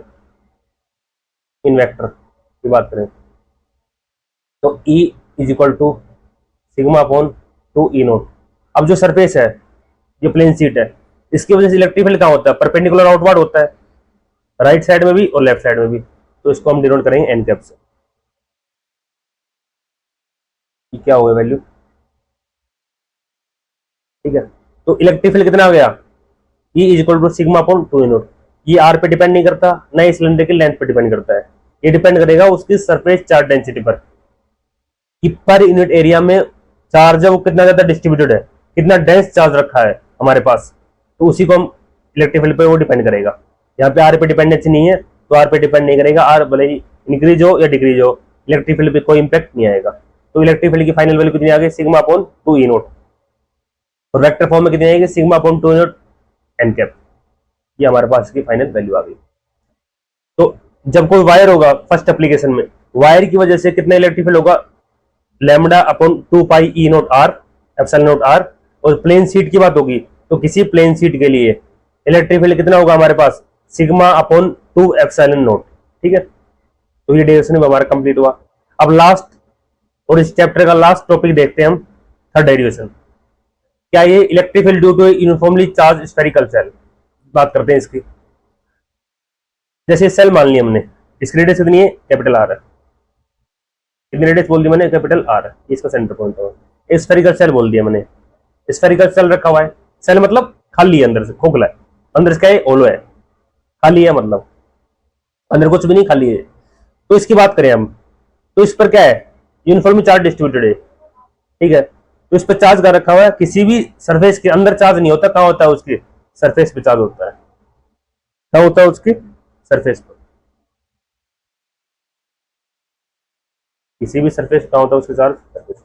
इन वेक्टर की बात करें तो E is equal to sigma upon 2 E naught. अब जो सरफेस है, जो प्लेन शीट है, इसकी वजह से इलेक्ट्रिक फील्ड कहाँ होता है, परपेंडिकुलर आउटवर्ड होता है, राइट साइड में भी और लेफ्ट साइड में भी। तो इसको हम डिनोट करेंगे एन कैप से। क्या होगा वैल्यू, ठीक है। तो इलेक्ट्रिक फील्ड कितना आ गया, E is equal to sigma upon 2 E naught. ये आर पे डिपेंड नहीं करता, ना इस सिलेंडर की लेंथ पे डिपेंड करता है, ये डिपेंड करेगा उसकी सरफेस चार्ज डेंसिटी पर, कि पर यूनिट एरिया में चार्ज है वो कितना ज्यादा डिस्ट्रीब्यूटेड है, कितना डेंस चार्ज रखा है हमारे पास, तो उसी को हम इलेक्ट्रिक फील्ड पे वो डिपेंड करेगा। यहाँ पे आर पे डिपेंडेंसी नहीं है, तो आर पे डिपेंड नहीं करेगा, आर भले ही इंक्रीज हो या डिक्रीज हो, इलेक्ट्रिक फील्ड पे कोई इंपैक्ट नहीं आएगा। तो इलेक्ट्रिक फील्ड की फाइनल वैल्यू कितनी आ गई, सिग्मा अपॉन 2 ई नोट, और वेक्टर फॉर्म में कितनी आएगी, sigma upon 2 E note N cap. ये हमारे पास की फाइनल वैल्यू आ गई। तो जब कोई वायर होगा फर्स्ट एप्लीकेशन में, वायर की वजह से कितना इलेक्ट्रिक फील्ड होगा, lambda upon 2 pi E naught R epsilon naught R. और प्लेन शीट की बात होगी तो किसी प्लेन शीट के लिए इलेक्ट्रिक फील्ड कितना होगा हमारे पास, सिग्मा अपॉन 2 एप्सिलॉन नोट, ठीक है। तो ये डेरिवेशन हमारा कंप्लीट हुआ। अब लास्ट और इस चैप्टर का लास्ट टॉपिक देखते हैं हम, थर्ड डेरिवेशन। क्या ये electric field due to uniformly charge spherical shell, बात करते हैं इसकी। जैसे सेल मान लिया हमने, इसकी रेडियस कितनी है, कैपिटल आर है, कितनी रेडियस बोल दी मैंने, कैपिटल आर है, इसका सेंटर पॉइंट है। स्फेरिकल सेल बोल दिया मैंने, स्फेरिकल सेल रखा हुआ है, सेल मतलब खाली है, अंदर से खोखला है, अंदर से क्या है, ओलो है, खाली है, मतलब अंदर कुछ भी नहीं, खाली है। तो इसकी बात करें हम, तो इस पर क्या है, यूनिफॉर्मली चार्ज डिस्ट्रीब्यूटेड है, ठीक है। तो इस पर चार्ज का रखा हुआ है, किसी भी सरफेस के अंदर चार्ज नहीं होता, कहाँ होता है, उसके सरफेस पे चार्ज होता है, क्या होता है, उसकी सरफेस पर, किसी भी सरफेस कहाँ होता है उसके चार्ज सरफेस।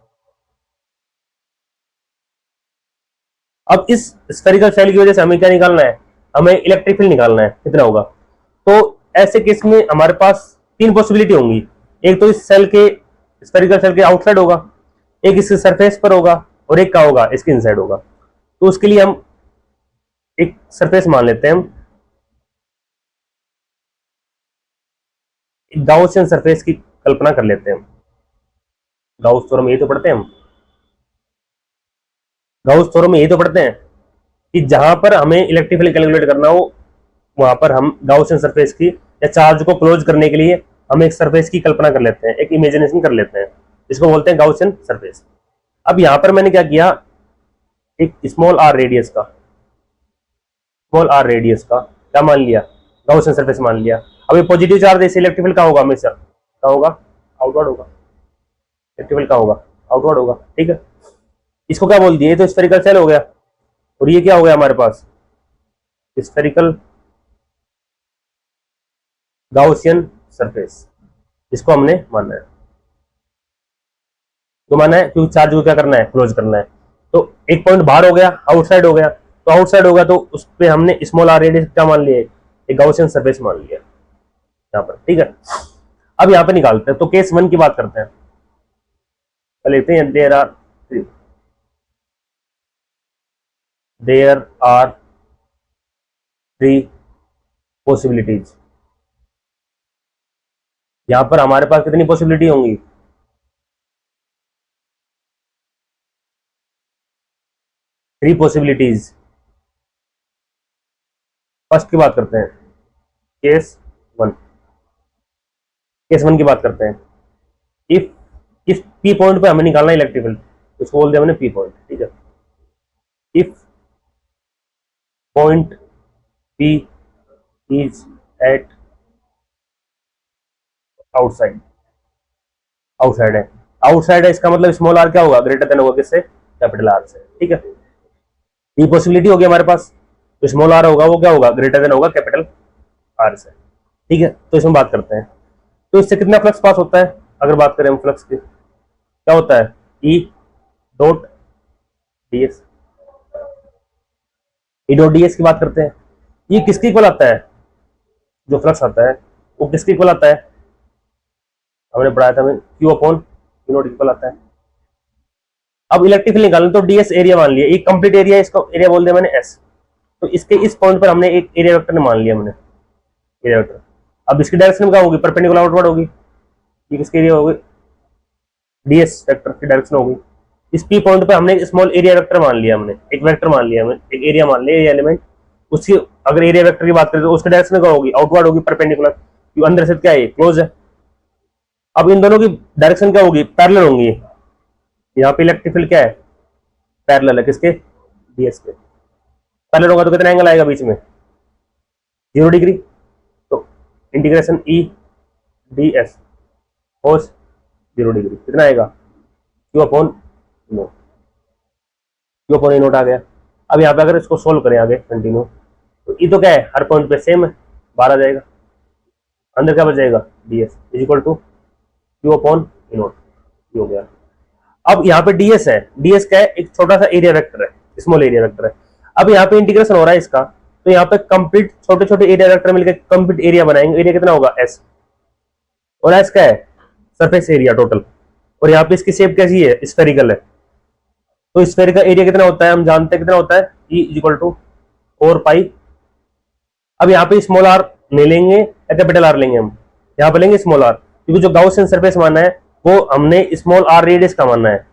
अब इस स्फेरिकल सेल की वजह से हमें क्या निकालना है, हमें इलेक्ट्रिक फील्ड निकालना है, कितना होगा। तो ऐसे केस में हमारे पास तीन पॉसिबिलिटी होंगी, एक तो इस सेल के, स्फेरिकल सेल के आउटसाइड होगा, एक इसके सरफेस पर होगा, और एक का होगा इसके इनसाइड होगा। तो उसके लिए हम एक सरफेस मान लेते हैं, हम गाउसियन सरफेस की कल्पना कर लेते हैं। गाउस थ्योरम यही तो पढ़ते हैं हम, गाउस थ्योरम यही तो पढ़ते हैं कि जहां पर हमें इलेक्ट्रिक फील्ड कैलकुलेट करना हो, वहां पर हम गाउसियन सरफेस की या चार्ज को क्लोज करने के लिए हम एक सरफेस की कल्पना कर लेते हैं, एक इमेजिनेशन कर लेते हैं, इसको बोलते हैं गाउसियन सरफेस। अब यहां पर मैंने क्या किया, एक स्मॉल आर रेडियस का, स्मॉल आर रेडियस का क्या मान लिया, गाउसियन सरफेस मान लिया। अब ये पॉजिटिव चार्ज ऐसे इलेक्ट्रिक फील्ड का होगा, हमेशा क्या होगा, आउटवर्ड होगा, इलेक्ट्रिक फील्ड का होगा, आउटवर्ड होगा, ठीक है। इसको क्या बोल दिया, ये तो स्फेरिकल सेल हो गया, और ये क्या हो गया हमारे पास, स्फेरिकल गाउसियन सरफेस, इसको हमने मानना है, तो माना है क्योंकि चार्ज को क्या करना है, क्लोज करना है। तो एक पॉइंट बाहर हो गया, आउटसाइड हो गया, तो आउटसाइड होगा तो उस पर हमने स्मॉल आर रेडियस क्या मान लिया, एक गाउसियन सरफेस मान लिया यहाँ पर, ठीक है। अब यहाँ पे निकालते हैं, तो केस वन की बात करते हैं, लिखते हैं देयर आर थ्री पॉसिबिलिटीज। यहां पर हमारे पास कितनी पॉसिबिलिटी होंगी, थ्री पॉसिबिलिटीज। फर्स्ट की बात करते हैं, केस वन, केस वन की बात करते हैं। इफ पी पॉइंट पे हमें निकालना है इलेक्ट्रिक फील्ड, उसको बोल दिया हमने पी पॉइंट, ठीक है। If point P is at outside, outside है, आउटसाइड है, इसका मतलब स्मॉल आर क्या होगा, ग्रेटर देन होगा किससे, कैपिटल आर से, ठीक है। ये पॉसिबिलिटी होगी हमारे पास, तो स्मॉल आर होगा वो क्या होगा, ग्रेटर देन होगा कैपिटल आर से, ठीक है। तो इसमें बात करते हैं, तो इससे कितना फ्लक्स पास होता है, अगर बात करें हम फ्लक्स की, क्या होता है, ई डॉट डीएस, ई डॉट डीएस की बात करते हैं। ये किसके इक्वल आता है, जो फ्लक्स आता है वो किसके इक्वल आता है, हमने पढ़ाया था Q upon Q not equal आता है। अब इलेक्ट्रिक फील्ड निकालना, तो डीएस एरिया मान लिया, एक कंप्लीट एरिया, इसको एरिया बोल दिया मैंने एस। तो इसके इस पॉइंट पर हमने एक एरिया वेक्टर मान लिया हमने, एरिया वेक्टर। अब इसकी डायरेक्शन क्या होगी, परपेंडिकुलर आउटवर्ड होगी, ये किसकी एरिया होगी, डीएस वेक्टर की डायरेक्शन होगी। इस पी पॉइंट पे हमने स्मॉल एरिया वेक्टर मान लिया, हमने एक वेक्टर मान लिया, हमने एक एरिया मान लिया, एरिया एलिमेंट। उसकी अगर एरिया वेक्टर की बात करें तो उसकी डायरेक्शन क्या होगी, आउटवर्ड होगी, परपेंडिकुलर, क्योंकि अंदर से क्या है, क्लोज है। अब इन दोनों की डायरेक्शन क्या होगी, पैरेलल होंगी। यहाँ पे इलेक्ट्रिक फील्ड क्या है, पैरेलल है किसके, डीएस के। पैरेलल होगा तो कितना एंगल आएगा बीच में, 0 डिग्री। तो integration E D S cos 0 degree कितना आएगा, Q upon naught, Q upon naught आ गया। अब यहाँ पे अगर इसको सोल्व करें आगे कंटिन्यू, तो ई तो क्या है, हर पॉइंट पे सेम है, 12 जाएगा, अंदर क्या बच जाएगा, D S is equal to Q upon naught, हो गया। अब यहाँ पे डीएस है, डीएस क्या है, एक छोटा सा एरिया वेक्टर है, स्मॉल एरिया वेक्टर है। अब यहाँ पे इंटीग्रेशन हो रहा है इसका, तो यहाँ पे कंप्लीट छोटे छोटे एरिया वेक्टर मिलकर कंप्लीट एरिया बनाएंगे। एरिया कितना होगा, एस, और एस क्या है, सरफेस एरिया टोटल। और यहाँ पे इसकी शेप कैसी है, स्फेरिकल है। तो स्फेयर का एरिया कितना होता है, हम जानते हैं कितना होता है, ई इज इक्वल टू 4 पाई। अब यहाँ पे स्मॉल आर नहीं लेंगे या कैपिटल आर लेंगे, हम यहाँ पे लेंगे स्मॉल आर, क्योंकि जो गाउसियन सरफेस मानना है वो हमने स्मॉल आर रेडियस का मानना है,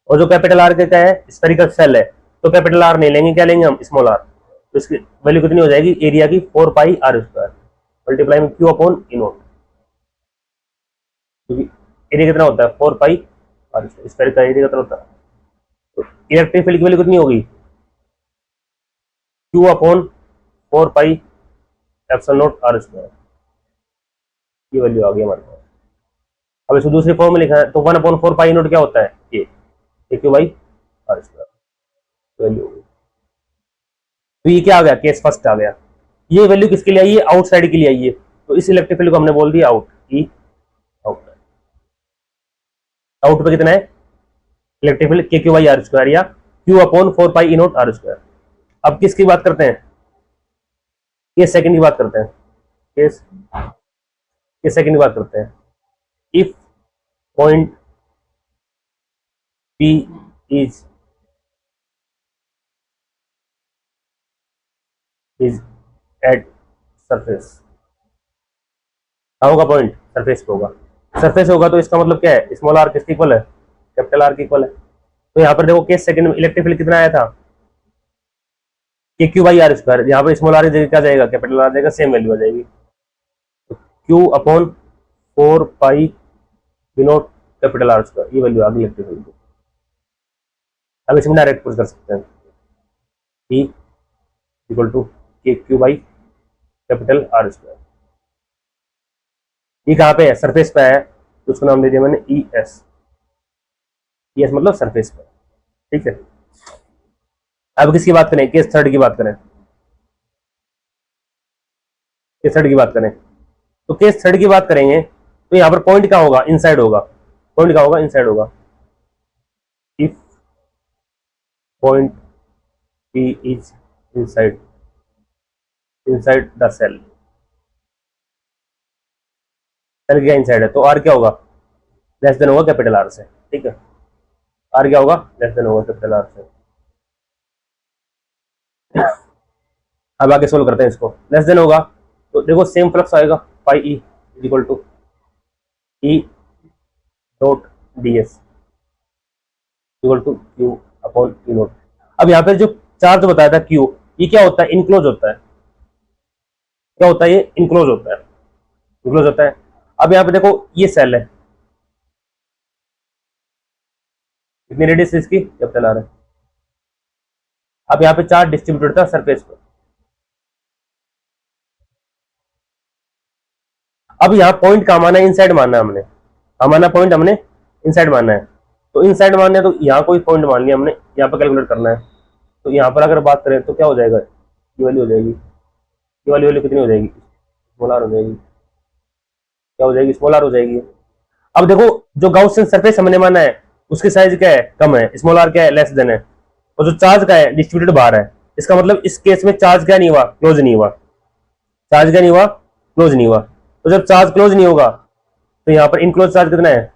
और जो कैपिटल आर का क्या है, स्फेरिकल सेल है, तो कैपिटल आर नहीं लेंगे, क्या लेंगे हम, स्मॉल आर। तो इसकी वैल्यू कितनी हो जाएगी, एरिया की 4 पाई आर स्क्वायर मल्टीप्लाई में क्यू अपॉन ई नोट, क्योंकि एरिया कितना होता है, 4 पाई आर स्क्वायर, स्फेरिकल एरिया कितना होता है। तो इलेक्ट्रिक फील्ड की वैल्यू कितनी होगी, Q upon 4 pi epsilon naught R square, ये वैल्यू आ गई हमारे पास। अब इसको दूसरी फॉर्म में लिखा है, तो 1/4 पाई नोट क्या होता है, ये Q by R square value होगी। तो ये क्या आ गया, केस फर्स्ट आ गया। ये वैल्यू किसके लिए आई है, आउटसाइड के लिए आई है। तो इस इलेक्ट्रिक फील्ड को हमने बोल दिया आउट, ई आउट। आउट पे कितना है, electric field K Q by R square या Q upon 4 pi E naught R square. अब किसकी बात करते हैं, केस सेकंड की बात करते हैं, केस सेकंड की बात करते हैं। If point P is at surface, होगा पॉइंट सरफेस पे होगा, सरफेस होगा तो इसका मतलब क्या है, स्मॉल आर किसके इक्वल है, कैपिटल आर के इक्वल है। तो यहाँ पर देखो केस सेकंड में इलेक्ट्रिक फील्ड कितना आया था, के क्यू बाई आर स्क्वायर, यहाँ पर स्मॉल आर की जगह क्या जाएगा, कैपिटल आर जाएगा, सेम वैल्यू आ जाएगी। तो क्यू अपॉन 4 पाई बिनोट कैपिटल आर स्क्वायर, ये वैल्यू आ गई इलेक्ट्रिक फील्ड की। अब इसमें डायरेक्ट पुट कर सकते हैं, E इक्वल टू के Q by capital R square. ये कहाँ पे है, सरफेस पे है, तो उसका नाम दे दिया मैंने ई एस, मतलब सरफेस पे, ठीक है। अब किसकी बात करें, केस थर्ड की बात करें, केस थर्ड की बात करें, तो केस थर्ड की बात करेंगे तो यहाँ पर पॉइंट क्या होगा, इनसाइड होगा, पॉइंट क्या होगा, इनसाइड होगा। If point P is inside the cell, shell क्या इनसाइड है, तो आर क्या होगा, लेस देन होगा कैपिटल आर से, ठीक है। आर क्या होगा, लेस देन होगा कैपिटल आर से। अब आगे सोल्व करते हैं इसको, लेस देन होगा तो देखो सेम फ्लक्स आएगा, pi E is equal to E dot D S equal to Q upon E naught. अब यहाँ पे जो चार्ज बताया था क्यू, ये क्या होता है, इनक्लोज होता है, क्या होता है, ये इनक्लोज होता है, इनक्लोज होता है। अब यहाँ पे देखो ये सेल है, कितनी रेडियस है इसकी, कैपिटल आर है। अब यहाँ पे चार्ज डिस्ट्रीब्यूटेड था सरफेस पर। अब यहाँ पॉइंट का माना है, इनसाइड मानना है हमने, हमारा पॉइंट हमने इनसाइड मानना है। तो इनसाइड मानना है तो यहाँ कोई पॉइंट मान लिया हमने, यहाँ पर कैलकुलेट करना है। तो यहाँ पर अगर बात करें तो क्या हो जाएगा, ये वाली हो जाएगी, ये वाली वैल्यू कितनी हो जाएगी, स्मॉल आर हो जाएगी, क्या हो जाएगी, स्मॉल आर हो जाएगी। अब देखो जो गाउसियन सरफेस हमने माना है उसकी साइज क्या है, कम है, स्मॉल आर क्या है, लेस देन है, और जो चार्ज का है डिस्ट्रीब्यूटेड बाहर है। इसका मतलब इस केस में चार्ज क्या नहीं हुआ, क्लोज नहीं हुआ, चार्ज क्या नहीं हुआ, क्लोज नहीं हुआ। तो जब चार्ज क्लोज नहीं होगा तो यहाँ पर इनक्लोज चार्ज कितना है,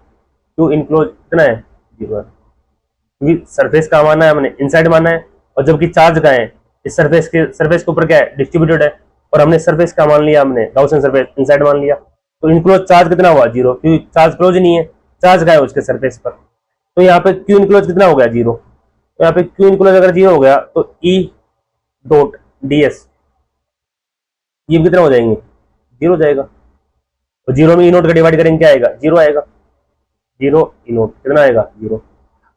टू इनक्लोज कितना है, 0 है। क्योंकि सरफेस का माना है हमने इनसाइड माना है, और जबकि चार्ज का है इस सरफेस के ऊपर क्या है, डिस्ट्रीब्यूटेड है, और हमने सरफेस का मान लिया, हमने गाउसियन सरफेस इनसाइड मान लिया। तो इनक्लोज चार्ज कितना हुआ, जीरो, क्योंकि चार्ज क्लोज नहीं है, चार्ज का है उसके सरफेस पर। तो यहाँ पे क्यू इनक्लोज कितना हो गया, जीरो। तो यहाँ पे क्यू इनक्लोज अगर जीरो हो गया तो ई डॉट डी एस ये कितना हो जाएंगे, जीरो जाएगा। तो जीरो में ई नोट का डिवाइड करेंगे क्या आएगा, जीरो आएगा। जीरो ई नोट कितना आएगा, जीरो।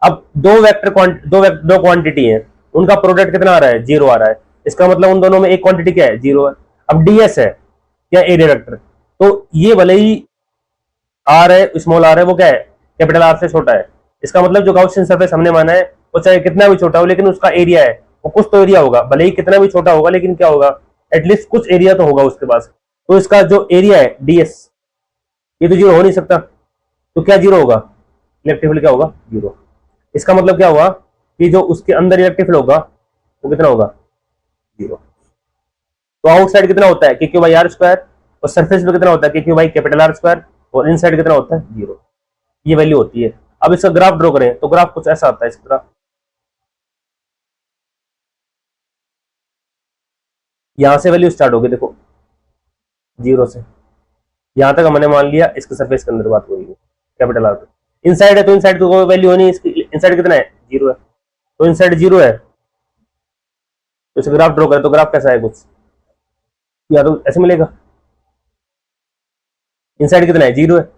अब दो क्वांटिटी है, उनका प्रोडक्ट कितना आ रहा है, जीरो आ रहा है। इसका मतलब उन दोनों में एक क्वांटिटी क्या है, जीरो है। अब डीएस है क्या, एरिया वेक्टर। तो ये भले ही आर है, स्मॉल आर है, वो क्या है, कैपिटल आर से छोटा है। इसका मतलब जो गाउसियन सरफेस हमने माना है वो चाहे कितना भी छोटा हो, लेकिन उसका एरिया है वो कुछ तो एरिया होगा, भले ही कितना भी छोटा होगा, लेकिन क्या होगा, एटलीस्ट कुछ एरिया तो होगा उसके पास। तो इसका जो एरिया है डीएस, ये तो जीरो हो नहीं सकता। तो क्या जीरो होगा, इलेक्ट्रिक फील्ड क्या होगा, जीरो। इसका मतलब क्या हुआ कि जो उसके अंदर इलेक्ट्रिक फील्ड होगा वो कितना होगा, जीरो। तो आउटसाइड कितना होता है, के क्यू बाई आर स्क्वायर, और सरफेस पे कितना होता है, के Q by capital R square, और इनसाइड कितना होता है, जीरो। ये वैल्यू होती है। अब इसका ग्राफ ड्रॉ करें तो ग्राफ कुछ ऐसा आता है, इस तरह। यहां से वैल्यू स्टार्ट होगी, देखो जीरो से यहां तक हमने मान लिया, इसके सरफेस के अंदर बात हो रही है, कैपिटल आर पे। इनसाइड है तो इनसाइड तो कोई वैल्यू नहीं, इसकी इनसाइड कितना है, जीरो है। तो इनसाइड जीरो है, तो इसे ग्राफ ड्रॉ करें तो ग्राफ कैसा है, कुछ या तो ऐसे मिलेगा। इनसाइड कितना है, जीरो है।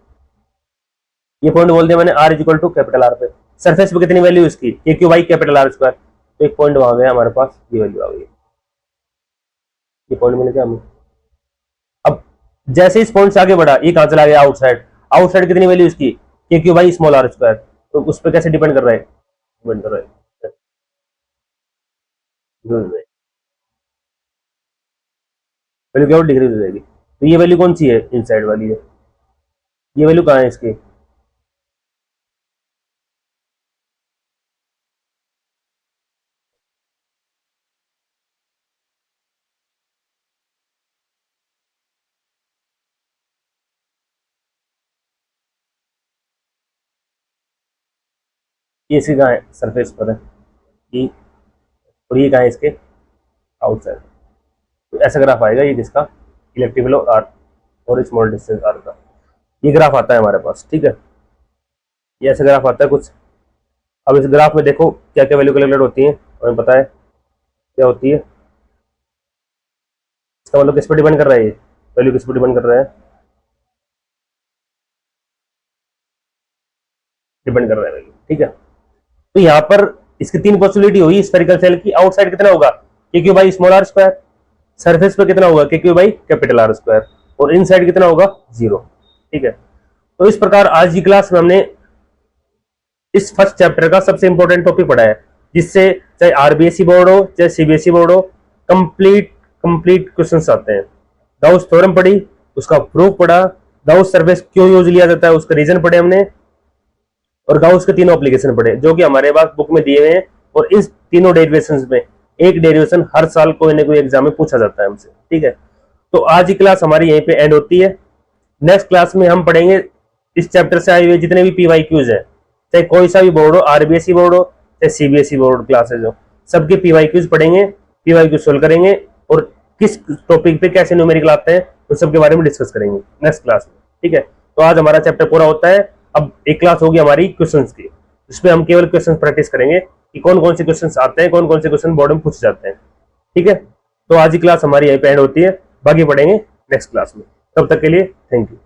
ये पॉइंट बोल दिया मैंने, R is equal to capital R पे। सरफेस पे कितनी वैल्यू इसकी, K Q by capital R square. तो एक पॉइंट वहां गया हमारे पास, ये वैल्यू आ गई, ये पॉइंट मिल गया हमें। अब जैसे इस पॉइंट से आगे बढ़ा, ये कहां चला गया, आउटसाइड। आउटसाइड कितनी वैल्यू इसकी, K Q by small R square. तो उस पर कैसे डिपेंड कर रहा है, डिपेंड कर रहा है, वैल्यू क्या डिक्रीज हो जाएगी। तो ये वैल्यू कौन सी है, इनसाइड वाली है। ये वैल्यू कहाँ है इसकी, ये इसकी कहाँ है, सरफेस पर है ये, और ये कहाँ है इसके, आउटसाइड। तो ऐसा ग्राफ आएगा ये किसका, इलेक्ट्रिक फील्ड आर और स्मॉल डिस्टेंस आर का। ये ग्राफ आता है हमारे पास, ठीक है। ये ऐसा ग्राफ आता है कुछ। अब इस ग्राफ में देखो क्या क्या वैल्यू कैलकुलेट होती है, हमें पता है क्या होती है। इसका मतलब किस पर डिपेंड कर रहा है, ये वैल्यू किस पर डिपेंड कर रहा है, डिपेंड कर रहा है वैल्यू, ठीक है। तो यहाँ पर इसकी तीन पॉसिबिलिटी हुई स्फेरिकल सेल की। आउटसाइड कितना होगा, K Q by small R square. Surface पे कितना होगा, K Q by capital R square. और इनसाइड कितना होगा, जीरो, ठीक है। तो इस प्रकार आज की क्लास में हमने इस फर्स्ट चैप्टर का सबसे इंपॉर्टेंट टॉपिक पढ़ा है, जिससे चाहे आरबीएसई बोर्ड हो चाहे सीबीएसई बोर्ड हो, कंप्लीट क्वेश्चंस आते हैं। गाउस थ्योरम पढ़ी, उसका प्रूफ पढ़ा, गाउस सरफेस क्यों यूज लिया जाता है उसका रीजन पढ़े हमने, और गाउस के तीनों एप्लीकेशन पढ़े जो कि हमारे पास बुक में दिए हुए हैं। और इस तीनों डेरिवेशन में एक डेरिवेशन हर साल कोई ना कोई एग्जाम में पूछा जाता है हमसे, ठीक है। तो आज की क्लास हमारी यहीं पे एंड होती है। नेक्स्ट क्लास में हम पढ़ेंगे इस चैप्टर से आए हुए जितने भी पीवाईक्यूज है, चाहे कोई सा भी बोर्ड हो, आरबीएसई बोर्ड हो चाहे सीबीएसई बोर्ड क्लासेज हो, सबके पीवाईक्यूज पढ़ेंगे, पीवाईक्यू सोल्व करेंगे, और किस टॉपिक पे कैसे न्यूमेरिकल आते हैं उन सबके बारे में डिस्कस करेंगे नेक्स्ट क्लास में, ठीक है। तो आज हमारा चैप्टर पूरा होता है। अब एक क्लास होगी हमारी क्वेश्चंस की, जिसमें हम केवल क्वेश्चंस प्रैक्टिस करेंगे कि कौन कौन से क्वेश्चंस आते हैं, कौन कौन से क्वेश्चन बोर्ड में पूछे जाते हैं, ठीक है। तो आज की क्लास हमारी यहीं पे एंड होती है, बाकी पढ़ेंगे नेक्स्ट क्लास में। तब तक के लिए थैंक यू।